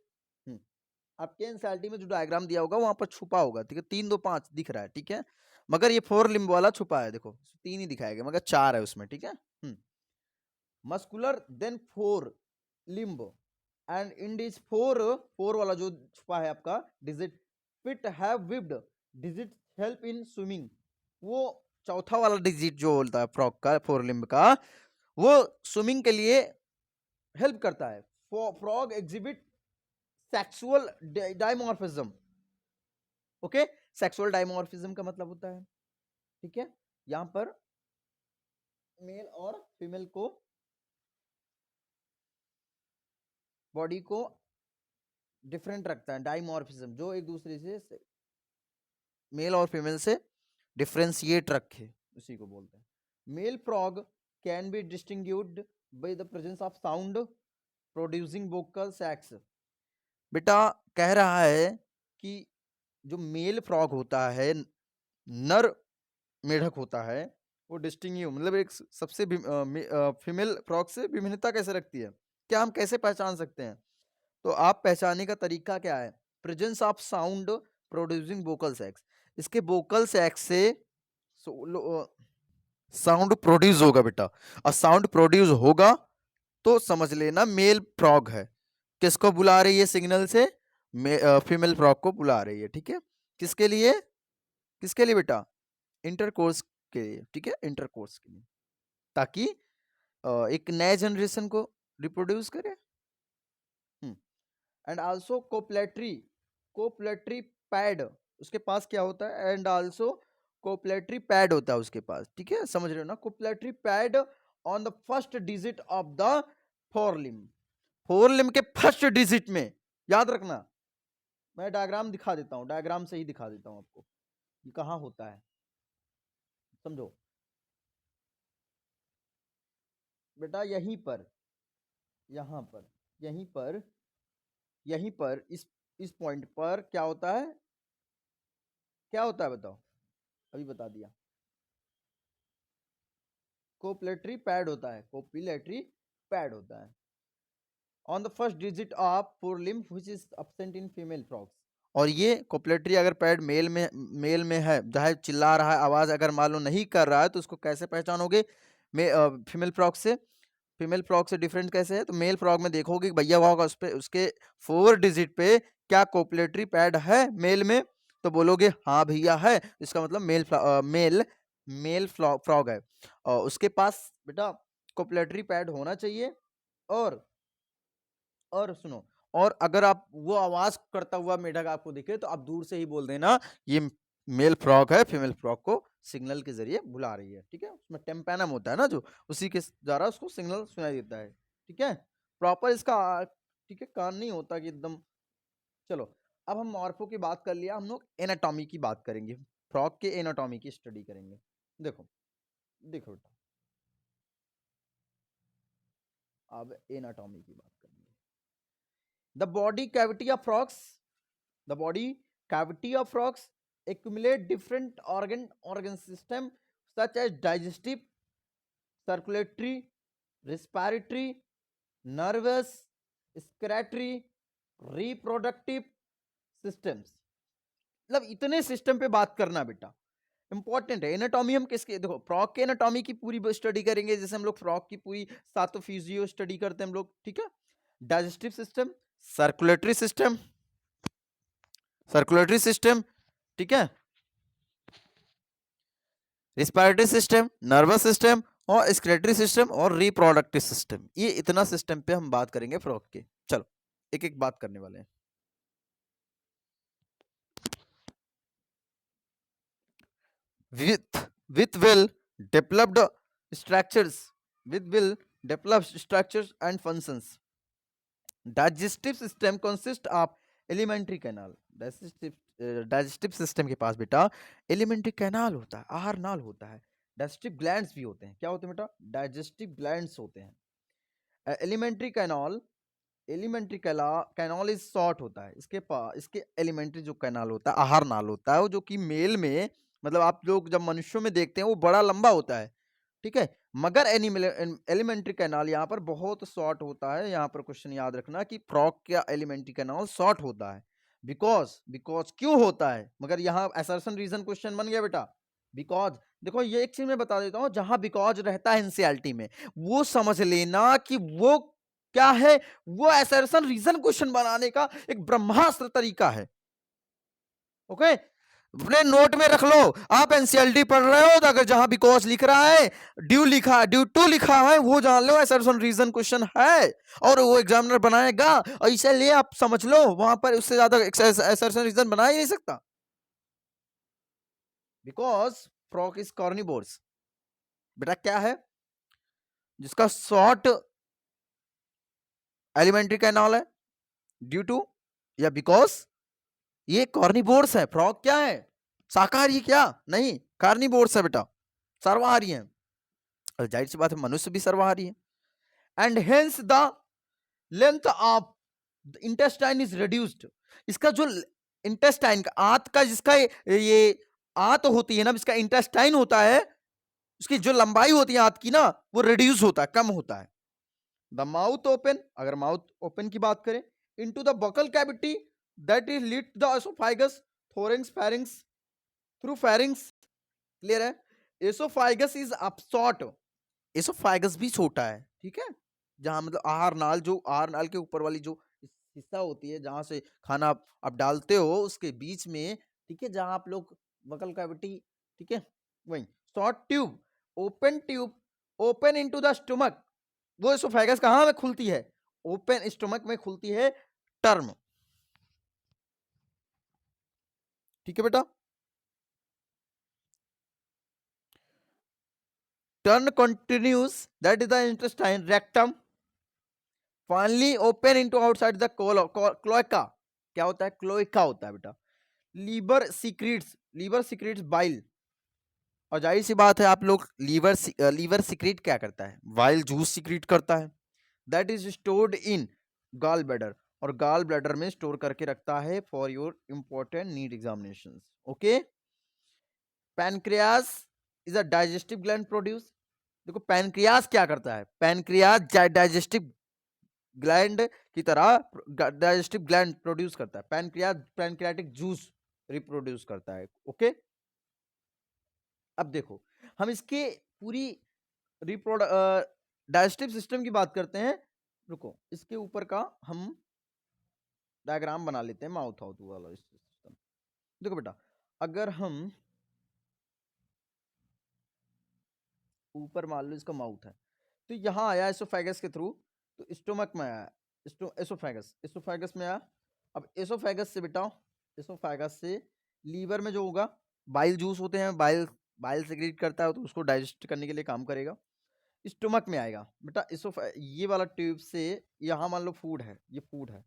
आपके एनसीईआरटी में जो डायग्राम दिया होगा वहां पर छुपा होगा, ठीक है, 3 2 5 दिख रहा है, ठीक है, मगर ये 4 लिम्ब वाला छुपा है, देखो 3 ही दिखाएगा मगर 4 है उसमें, ठीक है। मस्कुलर देन 4 लिम्ब एंड इंडिज 4 वाला जो छुपा है आपका digit, feet have webbed digit help in swimming, वो चौथा वाला डिजिट जो बोलता है फ्रॉग का, 4 लिम्ब का, वो स्विमिंग के लिए हेल्प करता है। Frog exhibit sexual dimorphism, okay, sexual dimorphism का मतलब होता है, ठीक है, यहां पर मेल और फीमेल को, बॉडी को डिफरेंट रखता है, डायमॉर्फिज्म जो एक दूसरे से मेल और फीमेल से डिफ्रेंशिएट रखे, उसी को बोलते हैं। Male frog can be distinguished by the presence of sound producing vocal sacs, बेटा कह रहा है कि जो मेल फ्रॉग होता है, नर मेढक होता है, वो डिस्टिंग्यू मतलब एक सबसे फीमेल फ्रॉग से विभिन्नता कैसे रखती है, क्या हम कैसे पहचान सकते हैं, तो आप पहचानने का तरीका क्या है, presence of sound producing vocal sacs, इसके वोकल सैक्स से साउंड प्रोड्यूस होगा बेटा, और साउंड प्रोड्यूस होगा तो समझ लेना मेल फ्रॉग है। किसको बुला रही है सिग्नल से, फीमेल फ्रॉग को बुला रही है, ठीक है, किसके लिए, किसके लिए बेटा, इंटरकोर्स के लिए, ठीक है, इंटरकोर्स के लिए, ताकि एक नए जनरेशन को रिप्रोड्यूस करे। एंड आल्सो कोपलेटरी, कोपलेटरी पैड उसके पास क्या होता है, एंड आल्सो कोपलेटरी पैड होता है उसके पास, ठीक है, समझ रहे हो ना, copulatory pad on the first digit of the fore limb, fore limb के फर्स्ट डिजिट में, याद रखना, मैं डायग्राम दिखा देता हूँ, डायग्राम से ही दिखा देता हूँ आपको ये कहाँ होता है, समझो बेटा, यहीं पर, यहां पर, यहीं पर, यहीं पर, इस इस पॉइंट पर क्या होता है, क्या होता है बताओ, अभी बता दिया, कोपिलेटरी पैड होता है, कोपिलेटरी पैड होता है on the first digit of four limb which is absent in female frogs. और ये कोपिलेटरी अगर पैड मेल में है, चाहे चिल्ला रहा है, आवाज अगर मान लो नहीं कर रहा है, तो उसको कैसे पहचानोगे फीमेल फ्रॉग से? फीमेल फ्रॉग से डिफरेंट कैसे है? तो मेल फ्रॉग में देखोगे कि भैया होगा उस पे, उसके 4 डिजिट पे क्या कोपिलेटरी पैड है मेल में, तो बोलोगे हाँ भैया है, इसका मतलब मेल फ्रॉग है। और उसके पास बेटा कोपिलेटरी पैड होना चाहिए। और सुनो, और अगर आप वो आवाज करता हुआ मेढक आपको दिखे, तो आप दूर से ही बोल देना ये मेल फ्रॉग है, फीमेल फ्रॉग को सिग्नल के जरिए बुला रही है। ठीक है, उसमें टेम्पेनम होता है ना, जो उसी के द्वारा उसको सिग्नल सुनाई देता है। ठीक है, प्रॉपर इसका ठीक है कान नहीं होता कि एकदम। चलो, अब हम मॉर्फो की बात कर लिया, हम लोग एनाटॉमी की बात करेंगे, फ्रॉग के एनाटॉमी की स्टडी करेंगे। देखो देखो बेटा, अब एनाटॉमी की बात करेंगे। The body cavity of frogs, the body cavity of frogs accumulate different organ system such as digestive, circulatory, respiratory, nervous, excretory, reproductive systems। मतलब इतने सिस्टम पे बात करना बेटा इंपॉर्टेंट है। एनाटॉमी हम किसके, देखो फ्रॉग के एनाटॉमी की पूरी स्टडी करेंगे, जैसे हम लोग फ्रॉग की पूरी सातों फिजियो स्टडी करते हैं हम लोग। ठीक है, digestive system, circulatory system, circulatory system, ठीक है, रिस्पायरेटरी सिस्टम, नर्वस सिस्टम और एक्सक्रेटरी सिस्टम और रिप्रोडक्टिव सिस्टम, ये इतना सिस्टम पे हम बात करेंगे फ्रॉग के। चलो एक एक बात करने वाले हैं। with well developed structures, with well developed structures and functions, digestive system consists of elementary canal। Digestive system के पास बेटा एलिमेंट्री कैनाल होता है, आहार नाल होता है, डाइजेस्टिव ग्लैंड्स भी होते हैं। क्या होते हैं बेटा? डाइजेस्टिव ग्लैंड्स होते हैं। Alimentary canal, alimentary canal is short होता है, इसके पास इसके एलिमेंट्री जो कैनाल होता है, आहार नाल होता है, वो जो कि मेल में, मतलब आप लोग जब मनुष्यों में देखते हैं वो बड़ा लंबा होता है। ठीक है, मगर एलिमेंट्री कैनाल यहाँ पर बहुत शॉर्ट होता है। यहाँ पर क्वेश्चन याद रखना कि फ्रॉग का एलिमेंट्री कैनाल शॉर्ट होता है। बिकॉज बिकॉज क्यों होता है? मगर यहाँ असर्शन रीजन क्वेश्चन बन गया बेटा। बिकॉज देखो, ये एक चीज मैं बता देता हूँ, जहां बिकॉज रहता है एनसीईआरटी में, वो समझ लेना कि वो क्या है, वो असर्शन रीजन क्वेश्चन बनाने का एक ब्रह्मास्त्र तरीका है। ओके, अपने नोट में रख लो। आप एनसीएलटी पढ़ रहे हो तो अगर जहां बिकॉज लिख रहा है, ड्यू टू लिखा है, वो जान लो असर्शन रीजन क्वेश्चन है, और वो एग्जामिनर बनाएगा। और इसलिए आप समझ लो, वहां पर उससे ज्यादा असर्शन रीजन बना ही नहीं सकता। Because frog is carnivores. बेटा क्या है जिसका शॉर्ट एलिमेंट्री कैनाल है? ड्यू टू या बिकॉज ये कॉर्निवोर्स है। फ्रॉग क्या है? शाकाहारी? क्या नहीं, कार्निवोर्स है बेटा, सर्वाहारी है। और जाहिर सी बात है मनुष्य भी सर्वाहारी है। And hence the length of intestine is reduced. इसका जो इंटेस्टाइन का आंत का, जिसका ये आंत होती है ना, जिसका इंटेस्टाइन होता है, उसकी जो लंबाई होती है आंत की ना, वो रिड्यूस होता है, कम होता है। द माउथ ओपन, अगर माउथ ओपन की बात करें, into the buccal cavity that is lead the oesophagus, thorax, pharynx, through pharynx. Clear है? एसोफाइगस इज अपशॉर्ट, एसोफाइगस भी छोटा है। ठीक है, जहां मतलब आहार नाल, जो आहार नाल के ऊपर वाली जो हिस्सा होती है, जहां से खाना आप डालते हो, उसके बीच में, ठीक है, जहां आप लोग बकल कैविटी, ठीक है, वही short tube, open tube, open into the stomach. वो एसोफाइगस कहां में खुलती है? ओपन स्टमक में खुलती है, टर्म। ठीक है बेटा, turn continuous, that is the intestine, rectum, finally open into outside the cloaca. क्या होता है? क्लोएका होता है बेटा। Liver secretes bile. और जाहिर सी बात है, आप लोग लीवर सीक्रेट क्या करता है? बाइल जूस सीक्रेट करता है, that is stored in gall bladder. और गाल ब्लैडर में स्टोर करके रखता है for your important need examination. Okay, pancreas is a digestive gland produce. देखो पैनक्रियास क्या करता है, पैनक्रियास डाइजेस्टिव ग्लैंड की तरह डाइजेस्टिव ग्लैंड प्रोड्यूस करता है, पैनक्रियास पैनक्रियाटिक जूस रिप्रोड्यूस करता है। ओके, अब देखो हम इसके पूरी रिप्रोड डाइजेस्टिव सिस्टम की बात करते हैं। रुको, इसके ऊपर का हम डायग्राम बना लेते हैं, माउथ आउथ वाला सिस्टम। देखो बेटा, अगर हम ऊपर मान लो इसका माउथ है, तो यहाँ आया एसोफेगस के थ्रू, तो स्टोमक में आया, एसोफेगस, एसोफेगस में आया। अब एसोफेगस से बेटा, एसोफेगस से लीवर में जो होगा, बाइल जूस होते हैं, बाइल बाइल सेक्रेट करता है, तो उसको डाइजेस्ट करने के लिए काम करेगा। स्टोमक में आएगा बेटा, ये वाला ट्यूब से, यहाँ मान लो फूड है, ये फूड है,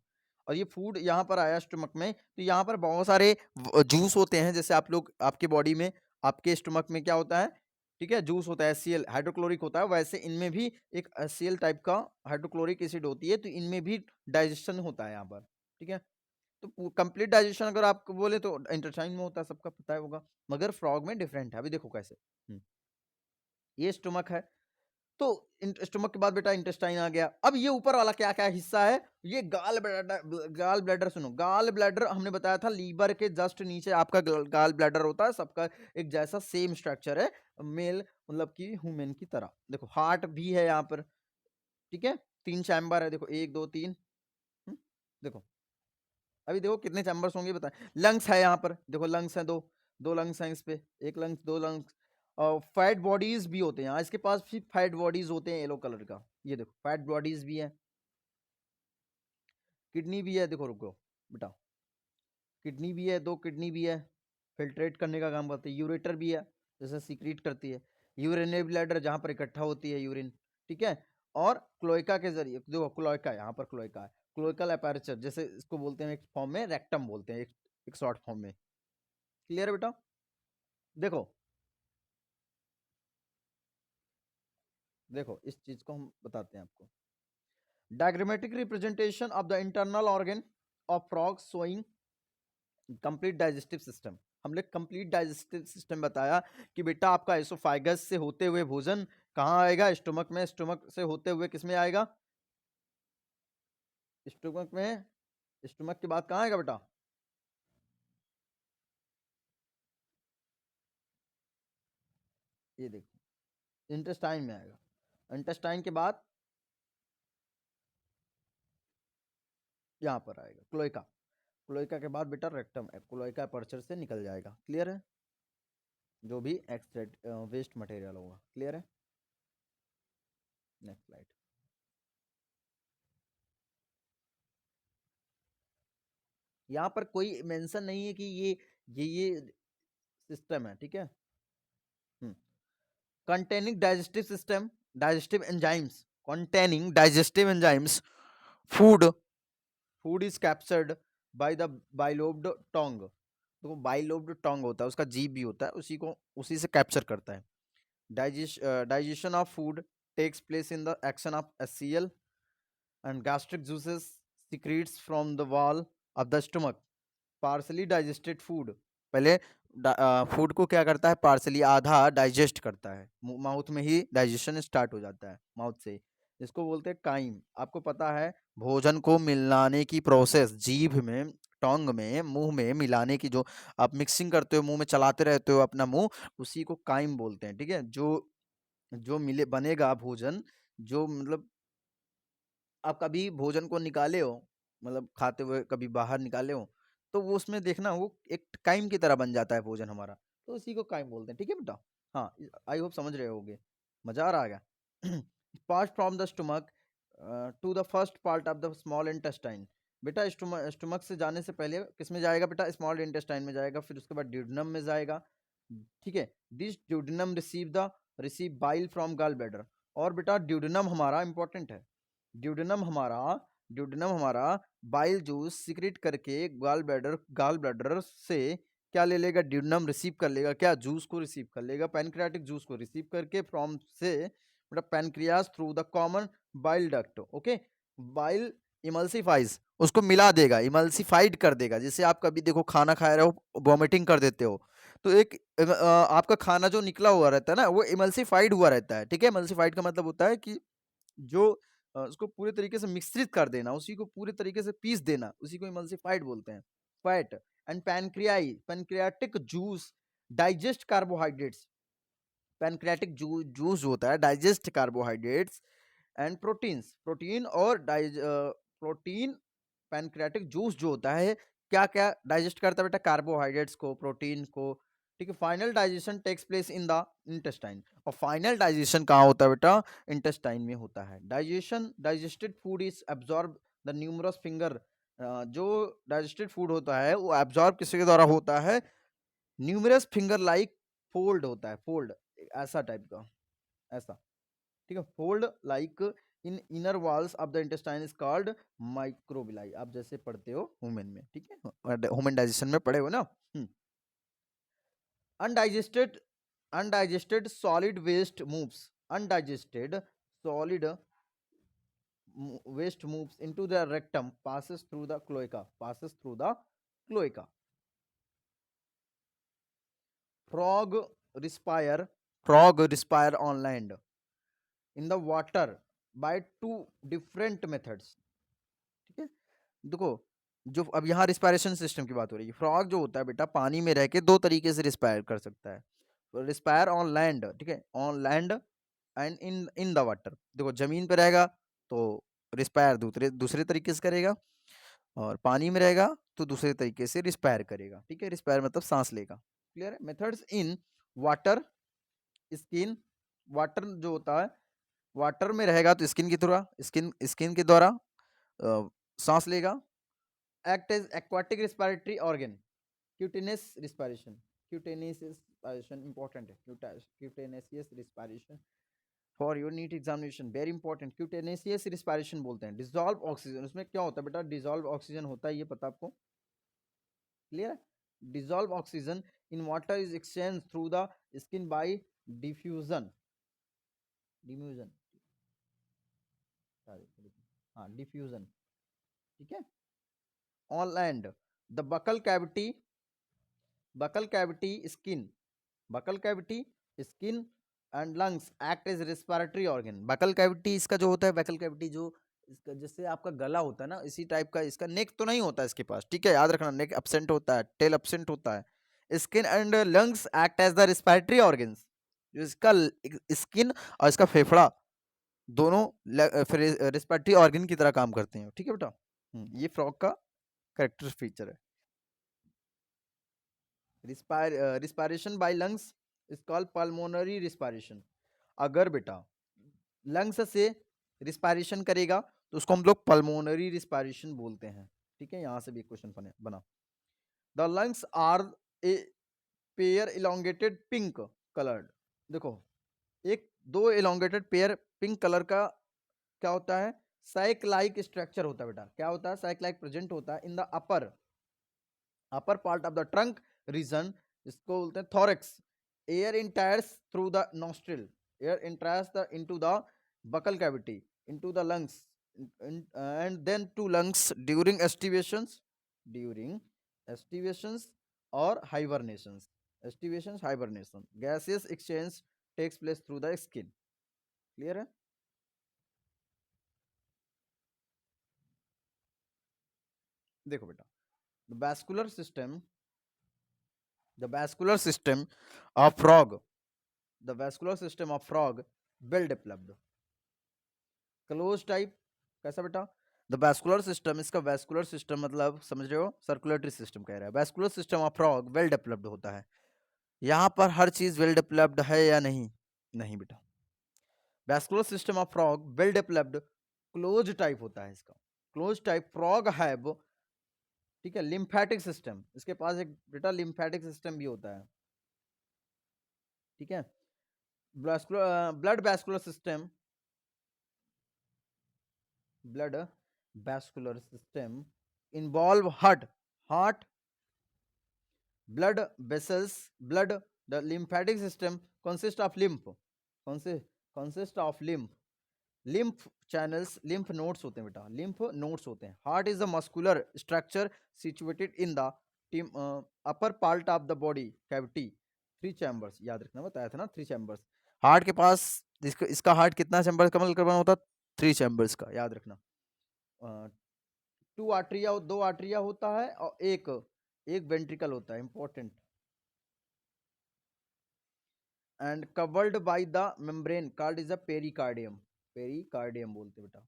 और ये फूड यहाँ पर आया स्टोमक में, तो यहाँ पर बहुत सारे जूस होते हैं, जैसे आप लोग आपके बॉडी में, आपके स्टोमक में क्या होता है, ठीक है, जूस होता है, HCl हाइड्रोक्लोरिक होता है, वैसे इनमें भी एक HCl टाइप का हाइड्रोक्लोरिक एसिड होती है, तो इनमें भी डाइजेशन होता है यहाँ पर, ठीक है। तो कंप्लीट डाइजेशन अगर आपको बोले तो इंटेस्टाइन में होता है, सबका पता होगा, मगर फ्रॉग में डिफरेंट है। अभी देखो कैसे, ये स्टोमक है, तो स्टोमक के बाद बेटा इंटेस्टाइन आ गया। अब ये ऊपर वाला क्या क्या हिस्सा है, ये गाल ब्लैडर, गाल ब्लैडर सुनो, गाल ब्लैडर हमने बताया था लीवर के जस्ट नीचे आपका गाल ब्लैडर होता है, सबका एक जैसा सेम स्ट्रक्चर है, मेल मतलब कि ह्यूमन की तरह। देखो हार्ट भी है यहाँ पर, ठीक है, 3 चैम्बर है, देखो 1 2 3, देखो अभी देखो कितने चैम्बर्स होंगे बताएं। लंग्स है यहाँ पर, देखो लंग्स है, दो दो लंग्स हैं इस पे, एक लंग्स, दो लंग्स। फैट बॉडीज भी होते हैं यहाँ, इसके पास भी फैट बॉडीज होते हैं येलो कलर का, ये देखो फैट बॉडीज भी है। किडनी भी है, देखो रुको बेटा, किडनी भी है, 2 किडनी भी है, फिल्ट्रेट करने का काम करती है। यूरेटर भी है, जैसे सीक्रेट करती है। यूरिनरी ब्लैडर जहाँ पर इकट्ठा होती है यूरिन, ठीक है। और क्लोइका के जरिए, देखो क्लोइका, यहाँ पर क्लोइका है, क्लोइकल अपर्चर, जैसे इसको बोलते हैं एक फॉर्म में, रेक्टम बोलते हैं एक शॉर्ट फॉर्म में। क्लियर है बेटा? देखो देखो इस चीज को हम बताते हैं आपको। Diagrammatic representation of the internal organ of frog showing complete digestive system. हमने कंप्लीट डाइजेस्टिव सिस्टम बताया कि बेटा आपका एसोफाइगस से होते हुए भोजन कहाँ आएगा, स्टोमक में, स्टोमक से होते हुए किस में आएगा, स्टोमक में, स्टोमक के बाद कहाँ आएगा बेटा, ये देखो इंटेस्टाइन में आएगा। इंटेस्टाइन के बाद यहाँ पर आएगा क्लोइका, क्लोइका के बाद बेटा रेक्टम, क्लोइका अपर्चर से निकल जाएगा। क्लियर है? जो भी एक्सट्रैक्ट वेस्ट मटेरियल होगा। क्लियर है? Next slide. यहाँ पर कोई मेंशन नहीं है कि ये सिस्टम है, ठीक है। Containing digestive system, digestive enzymes, containing digestive enzymes, food, food is captured by the bilobed tongue. तो बाइलोब्ड टोंग होता है, उसका जीभ भी होता है, उसी से कैप्चर करता है। Digestion of food takes place in the action of HCl and gastric juices secretes from the wall of the stomach. Partially digested food, पहले फूड को क्या करता है, पार्सली आधा डाइजेस्ट करता है, माउथ में ही डाइजेशन स्टार्ट हो जाता है, माउथ से। इसको बोलते हैं काइम। आपको पता है भोजन को मिलाने की प्रोसेस, जीभ में, टोंग में, मुंह में मिलाने की, जो आप मिक्सिंग करते हो, मुंह में चलाते रहते हो अपना मुंह, उसी को काइम बोलते हैं, ठीक है। जो जो मिले बनेगा भोजन, जो मतलब आप कभी भोजन को निकाले हो, मतलब खाते हुए कभी बाहर निकाले हो, तो वो उसमें देखना वो एक काइम की तरह बन जाता है भोजन हमारा, तो उसी को काइम बोलते हैं, ठीक है बेटा। हाँ, आई होप समझ रहे होगे, मजा आ रहा है? Pass from the stomach to the first part of the small intestine. बेटा स्टमक से जाने से पहले किस में जाएगा बेटा, स्मॉल इंटेस्टाइन में जाएगा, फिर उसके बाद ड्यूडेनम में जाएगा, ठीक है। This duodenum receive bile from gall bladder. और बेटा ड्यूडेनम हमारा इंपॉर्टेंट है, ड्यूडेनम हमारा, ड्यूडेनम हमारा बाइल जूस सीक्रेट करके गाल ब्लैडर से क्या ले लेगा, ड्यूडेनम रिसीव कर लेगा, क्या जूस को रिसीव कर लेगा, पैनक्रियाटिक जूस को रिसीव करके फ्रॉम से मतलब pancreas through the common bile duct. Okay, bile emulsifies, उसको मिला देगा, इमल्सिफाइड कर देगा। जैसे आप कभी देखो खाना खा रहे हो, वॉमिटिंग कर देते हो, तो एक आपका खाना जो निकला हुआ रहता है ना, वो इमल्सिफाइड हुआ रहता है। ठीक है, इमल्सिफाइड का मतलब होता है कि जो उसको पूरे तरीके से मिश्रित कर देना, उसी को पूरे तरीके से पीस देना, उसी को इमल्सिफाइड बोलते हैं। Fat and pancreatic juice digest carbohydrates. Pancreatic juice जो होता है digest carbohydrates and proteins. Protein pancreatic juice जो होता है क्या क्या डाइजेस्ट करता है बेटा? कार्बोहाइड्रेट्स को, प्रोटीन को। ठीक है, final digestion takes place in the intestine. और फाइनल डाइजेशन कहाँ होता है बेटा? इंटेस्टाइन में होता है। Digested food is absorb the numerous finger. जो डाइजेस्टेड फूड होता है वो एब्जॉर्ब किसके द्वारा होता है? न्यूमरस फिंगर लाइक फोल्ड होता है, फोल्ड ऐसा टाइप का, ऐसा। ठीक है, fold like in inner walls of the intestine is called microvilli. आप जैसे पढ़ते हो ह्यूमन में, ठीक है, ह्यूमन डाइजेशन में पढ़े हो ना। Undigested undigested solid waste moves, undigested solid waste moves into the rectum, passes through the cloaca. frog respire frog respire on land in the water by two different methods। ठीक है, देखो, जो अब यहाँ रिस्पायरेशन सिस्टम की बात हो रही है, फ्रॉग जो होता है बेटा पानी में रह के दो तरीके से रिस्पायर कर सकता है। रिस्पायर ऑन लैंड, ठीक है, on land and in in the water. देखो, जमीन पे रहेगा तो रिस्पायर दूसरे दूसरे तरीके से करेगा, और पानी में रहेगा तो दूसरे तरीके से रिस्पायर करेगा। ठीक है, रिस्पायर मतलब सांस लेगा। क्लियर है? Methods in water, skin. Water जो होता है, वाटर में रहेगा तो स्किन की द्वारा, स्किन के द्वारा सांस लेगा। Act as aquatic respiratory organ, cutaneous respiration. Cutaneous respiration important है, cutaneous respiration for your NEET examination, very important. Cutaneous respiration बोलते हैं। डिसॉल्व ऑक्सीजन, उसमें क्या होता है बेटा? डिसॉल्व ऑक्सीजन होता है, ये पता आपको? क्लियर है? Dissolve oxygen in water is exchange through the skin bye diffusion. Diffusion, हाँ डिफ्यूजन। ठीक है। On land the buccal cavity skin buccal cavity skin and lungs act as respiratory organ। buccal cavity इसका जो होता है, buccal cavity जो इसका जैसे आपका गला होता है ना, इसी टाइप का इसका नेक तो नहीं होता इसके पास। ठीक है, याद रखना, नेक एब्सेंट होता है, टेल एब्सेंट होता है। Skin and lungs act as the respiratory organs. जो इसका स्किन और इसका फेफड़ा दोनों रिस्पायरेटरी ऑर्गन की तरह काम करते हैं। ठीक है बेटा, ये फ्रॉग का करेक्टर फीचर है। Respiration by lungs is called pulmonary respiration. अगर बेटा लंग्स से रिस्पायरेशन करेगा तो उसको हम लोग पल्मोनरी रिस्पायरेशन बोलते हैं। ठीक है, यहां से भी एक क्वेश्चन बना। The lungs are a pair elongated pink coloured. देखो, एक दो इलोंगेटेड पेयर पिंक कलर का क्या होता है? साइक लाइक स्ट्रक्चर होता है बेटा। क्या होता है? साइक लाइक प्रेजेंट होता है in the upper part of the trunk region, इसको बोलते हैं thorax. Air enters through the nostril, air enters the into the buccal cavity, into the lungs, and then to lungs during aestivations और hibernations. Aestivations, hibernation, gases exchange takes place through the skin. Clear है? देखो बेटा, the vascular system the vascular system of frog the vascular system of frog well developed closed type। कैसा बेटा? The vascular system, इसका vascular system मतलब समझ रहे हो, सर्कुलेटरी सिस्टम कह रहा है। Vascular system of frog well developed होता है। यहां पर हर चीज वेल डेवलप्ड है या नहीं? नहीं बेटा, vascular system of frog well developed close type होता है इसका। क्लोज टाइप फ्रॉग हैव, ठीक है, लिम्फेटिक सिस्टम, इसके पास एक बेटा लिम्फेटिक सिस्टम भी होता है। ठीक है, blood vascular system, blood vascular system involve heart blood vessels, blood. The lymphatic system consist of lymph, consist of lymph, lymph channels, lymph nodes होते हैं बेटा, लिम्फ नोड्स होते हैं। Heart is a muscular structure situated in the upper part of the body cavity, 3 chambers, याद रखना, बताया था ना 3 चैम्बर्स। हार्ट के पास इसका हार्ट कितना चैम्बर का मतलब बना होता, 3 चैम्बर्स का, याद रखना। 2 आर्टरिया, 2 आर्टरिया होता है और एक एक वेंट्रिकल होता है, important. And covered by the membrane called is a pericardium, pericardium बोलते बेटा।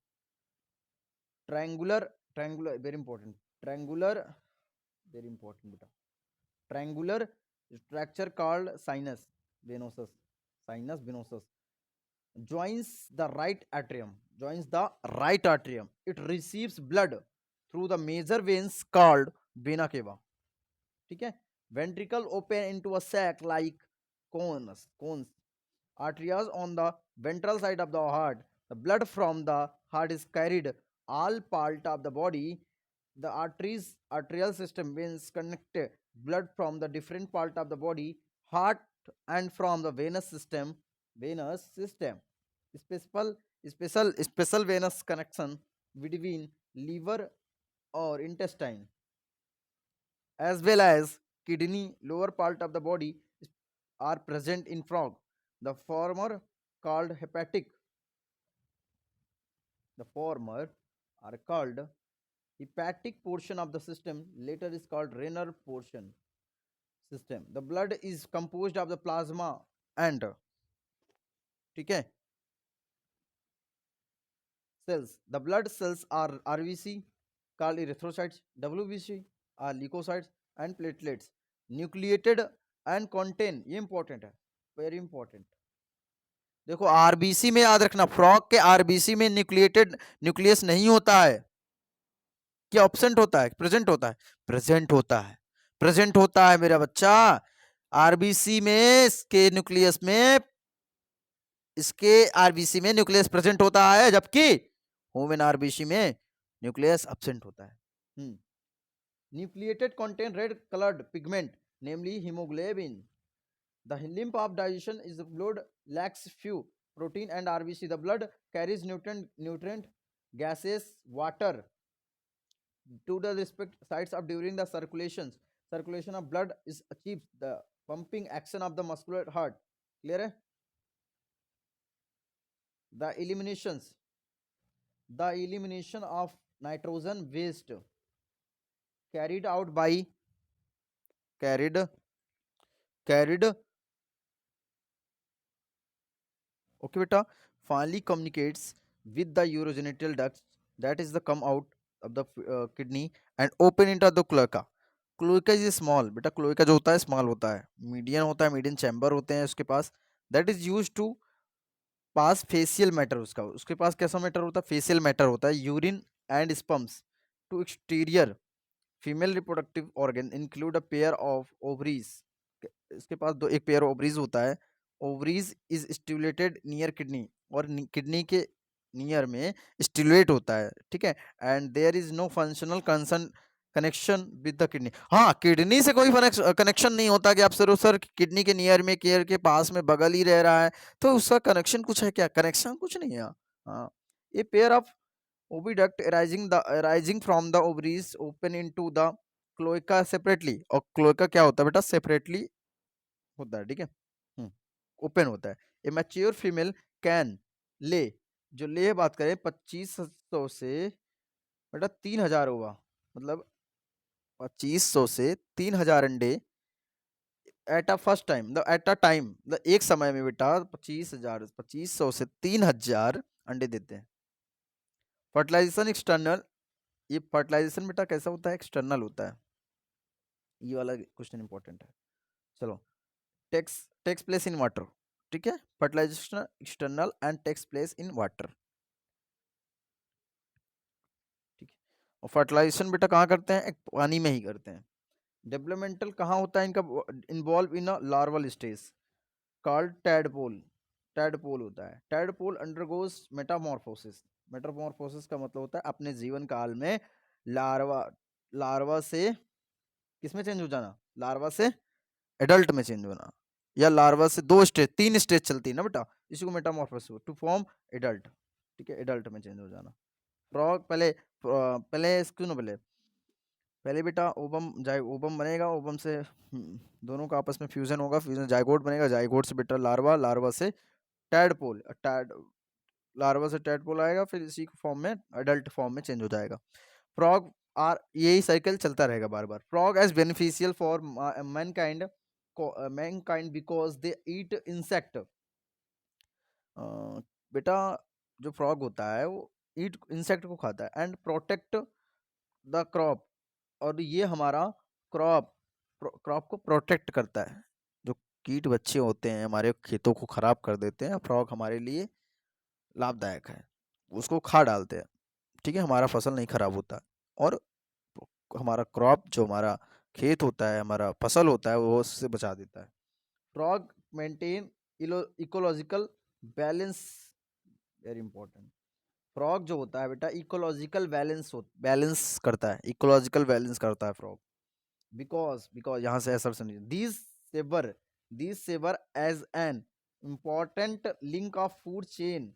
Triangular, triangular very important, triangular very important बेटा, triangular structure called sinus venosus, sinus venosus joins the right atrium, joins the right atrium, it receives blood through the major veins called vena cava, ठीक है। ventricle open into a sac like cones, arteries on the ventral side of the heart, the blood from the heart is carried all part of the body, the arteries, arterial system veins connect blood from the different part of the body, heart, and from the venous system, special special venous connection between liver or intestine as well as kidney lower part of the body are present in frog, the former called hepatic, the former are called hepatic portion of the system, later is called renal portion system. The blood is composed of the plasma and, ठीक है, cells. The blood cells are RBC called erythrocytes, WBC are leukocytes and platelets. Nucleated and contain, ये important है, very important. देखो RBC में याद रखना, frog के RBC में न्यूक्लिएटेड न्यूक्लियस नहीं होता है, क्या ऑब्सेंट होता है, प्रेजेंट होता है, प्रेजेंट होता है, प्रेजेंट होता है मेरा बच्चा। आरबीसी में इसके न्यूक्लियस में, इसके आरबीसी में न्यूक्लियस प्रेजेंट होता है, जबकि ह्यूमन आरबीसी में न्यूक्लियस एब्सेंट होता है। Nucleated contain red colored pigment, namely hemoglobin. The limb of digestion is the blood lacks few protein and RBC. The blood carries nutrient gases, water to the respect sites of during the circulations. Circulation of blood is achieved the pumping action of the muscular heart. Clear है? The elimination of nitrogen waste carried out by carried okay beta, finally communicates with the urogenital ducts, that is the come out of the kidney and open into the cloaca. Cloaca is small बेटा, cloaca जो होता है small होता है, median होता है, median chamber होते हैं उसके पास, that is use to pass faecal matter, उसका उसके पास कैसा मैटर होता है, फेशियल मैटर होता है, urine and sperms to exterior female reproductive organ include a pair of ovaries, इसके पास दो एक पेयर ओवरीज होता है, ovaries is stimulated near kidney, और किडनी के नियर में स्टिमुलेट होता है, ठीक है, and there is no functional concern connection with the kidney. हाँ, किडनी से कोई कनेक्शन नहीं होता कि आप सर किडनी के नियर में, केयर के पास में, बगल ही रह रहा है तो उसका कनेक्शन कुछ है क्या, कनेक्शन कुछ नहीं है। हाँ, a pair of oviduct arising from the ovaries open into the cloaca separately, और cloaca क्या होता है बेटा, सेपरेटली होता है, ठीक है, ओपन होता है। ए मैच्योर फीमेल कैन ले, जो ले बात करें 2500 से बेटा 3000 हुआ, मतलब 2500 से 3000 अंडे at a first time, at a time, एक समय में बेटा 2500 से 3000 अंडे देते हैं। फर्टिलाइजेशन एक्सटर्नल, ये फर्टिलाइजेशन बेटा कैसा होता है, एक्सटर्नल होता है, ये वाला क्वेश्चन इंपॉर्टेंट है। चलो, takes takes place in water, ठीक है, fertilization external and takes place in water, ठीक है। और फर्टिलाइजेशन बेटा कहाँ करते हैं, एक पानी में ही करते हैं। डेवलपमेंटल कहाँ होता है इनका, involve in a larval stage called tadpole, tadpole होता है। टैडपोल अंडरगोज मेटामॉर्फोसिस, मेटामॉर्फोसिस का मतलब होता है अपने जीवन काल में लार्वा, लार्वा से किसमें चेंज हो जाना, लार्वा से एडल्ट में चेंज होना, या लार्वा से 2 स्टेज 3 स्टेज चलती है ना बेटा, इसी को मेटामॉर्फोसिस टू फॉर्म एडल्ट। ठीक है, एडल्ट में चेंज हो जाना। फ्रॉग पहले पहले सुनो, पहले पहले बेटा ओबम बनेगा, ओबम से दोनों का आपस में फ्यूजन होगा, फ्यूजन जाइगोट बनेगा, जाइगोट से बेटा लार्वा, लार्वा से टैडपोल, लार्वा से टैडपोल आएगा, फिर इसी फॉर्म में एडल्ट फॉर्म में चेंज हो जाएगा। फ्रॉग आर, यही साइकिल चलता रहेगा बार बार। Frog as beneficial for mankind because they eat insect. बेटा जो फ्रॉग होता है वो ईट इंसेक्ट को खाता है, एंड प्रोटेक्ट द क्रॉप, और ये हमारा क्रॉप क्रॉप को प्रोटेक्ट करता है। जो कीट बच्चे होते हैं हमारे खेतों को खराब कर देते हैं, फ्रॉग हमारे लिए लाभदायक है, उसको खा डालते हैं, ठीक है, हमारा फसल नहीं खराब होता, और हमारा क्रॉप जो हमारा खेत होता है, हमारा फसल होता है, वो उससे बचा देता है। Frog maintain ecological balance, very important. Frog जो होता है बेटा इकोलॉजिकल बैलेंस करता है, इकोलॉजिकल बैलेंस करता है फ्रॉग, बिकॉज यहाँ से ऐसा समझिए, these serve as an important link of food chain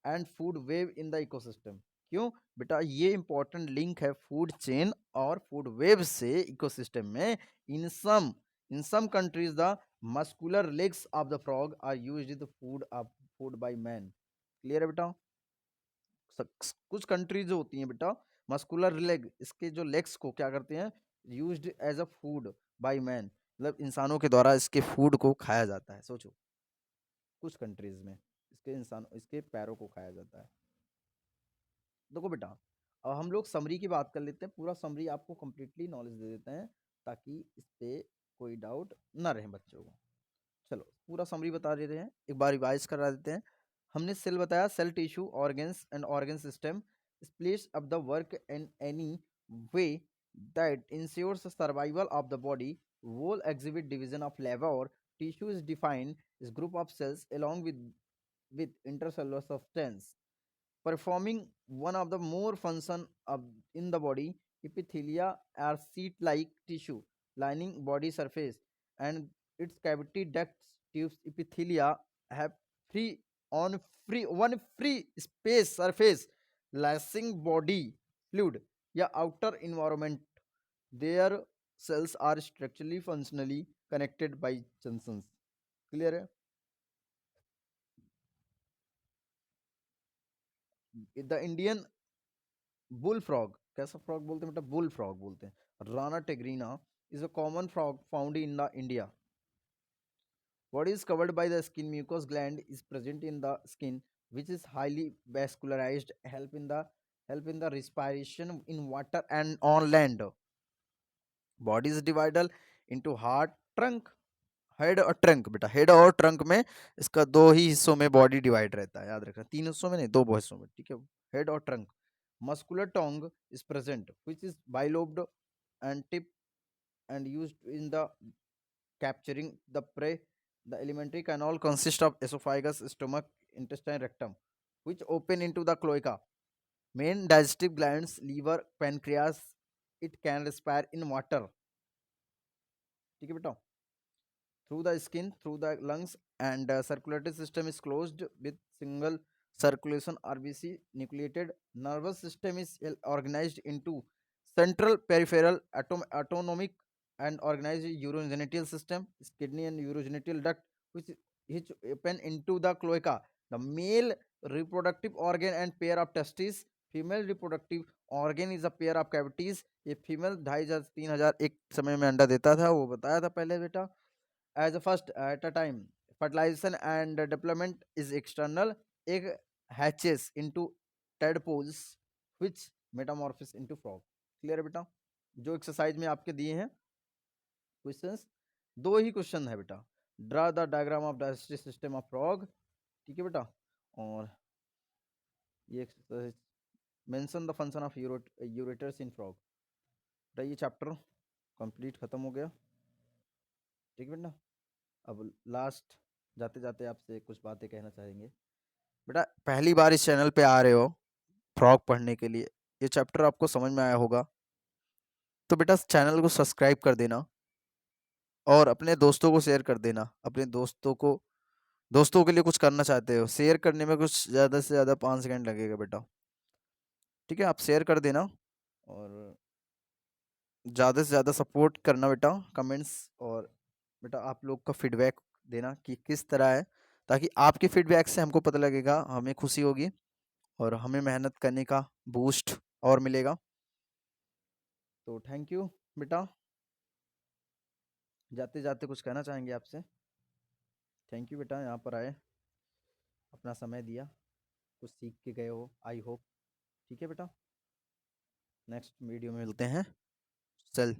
and food web in the ecosystem। क्यों बेटा, ये इंपॉर्टेंट लिंक है फूड चेन और फूड वेब से इकोसिस्टम में। In some countries the muscular legs of the frog are used the food by man. Clear है बेटा? कुछ कंट्रीज जो होती हैं बेटा, मस्कुलर लेग, इसके जो लेग्स को क्या करते हैं, used as a food by man, मतलब इंसानों के द्वारा इसके फूड को खाया जाता है। सोचो, कुछ कंट्रीज में इसके पैरों को खाया जाता है। देखो बेटा, अब हम लोग समरी की बात कर लेते हैं, पूरा समरी आपको कंप्लीटली नॉलेज दे देते हैं ताकि इस पे कोई डाउट ना रहे बच्चों को। चलो पूरा समरी बता देते हैं, एक बार रिवाइज करा देते हैं। हमने सेल बताया, cell tissue organs and organ system splits up the work in any way that ensures survival of the body. Whole exhibit division of labour. Tissue is defined is group of cells along with intercellular substance performing one of the more function in the body. Epithelia are sheet-like tissue lining body surface, and its cavity ducts tubes. Epithelia have free one free space surface lacing body fluid या outer environment. Their cells are structurally functionally connected by junctions. Clear है? The Indian bull frog, कैसा frog बोलते हैं बेटा? Bull frog बोलते हैं। Rana tigrina is a common frog found in the India. Body is covered by the skin. Mucous gland is present in the skin, which is highly vascularized, help in the respiration in water and on land. Body is divided into heart, trunk, head और trunk. बेटा head और trunk में इसका दो ही हिस्सों में body divide रहता है, याद रखना, तीन हिस्सों में नहीं, दो हिस्सों में, ठीक है, हेड और trunk. Muscular tongue is present which is bilobed and tip and used in the capturing the prey. The alimentary canal consists of esophagus, stomach, intestine, rectum, which open into the cloaca. Main digestive glands, liver, pancreas. It can respire in water, ठीक है बेटा, through the skin, through the lungs, and circulatory system is closed with single circulation RBC nucleated. Nervous system is organized into central, peripheral, autonomic, and organized urogenital system, kidney and urogenital duct, which open into the cloaca. The male reproductive organ and pair of testes. Female reproductive organ is a pair of cavities. ये female 2500-3000 एक समय में अंडा देता था, वो बताया था पहले बेटा। as a first at a time, fertilization and development is external. Egg hatches into tadpoles which metamorphose into frog। Clear है बेटा? जो एक्सरसाइज में आपके दिए हैं क्वेश्चंस, दो ही क्वेश्चन है बेटा। Draw the diagram of digestive system of frog, ठीक है बेटा, और ये exercise mention the function of ureters in frog. बेटा ये चैप्टर कंप्लीट खत्म हो गया, ठीक है बेटा। अब लास्ट जाते जाते आपसे कुछ बातें कहना चाहेंगे। बेटा पहली बार इस चैनल पे आ रहे हो फ्रॉग पढ़ने के लिए, ये चैप्टर आपको समझ में आया होगा, तो बेटा चैनल को सब्सक्राइब कर देना और अपने दोस्तों को शेयर कर देना, अपने दोस्तों को दोस्तों के लिए कुछ करना चाहते हो, शेयर करने में कुछ ज़्यादा से ज़्यादा 5 सेकंड लगेगा बेटा। ठीक है, आप शेयर कर देना और ज़्यादा से ज़्यादा सपोर्ट करना बेटा, कमेंट्स और बेटा आप लोग का फीडबैक देना कि किस तरह है, ताकि आपके फीडबैक से हमको पता लगेगा, हमें खुशी होगी और हमें मेहनत करने का बूस्ट और मिलेगा। तो थैंक यू बेटा। जाते जाते कुछ कहना चाहेंगे आपसे? थैंक यू बेटा, यहाँ पर आए, अपना समय दिया, कुछ सीख के गए हो आई होप। ठीक है बेटा, नेक्स्ट वीडियो में मिलते हैं। चल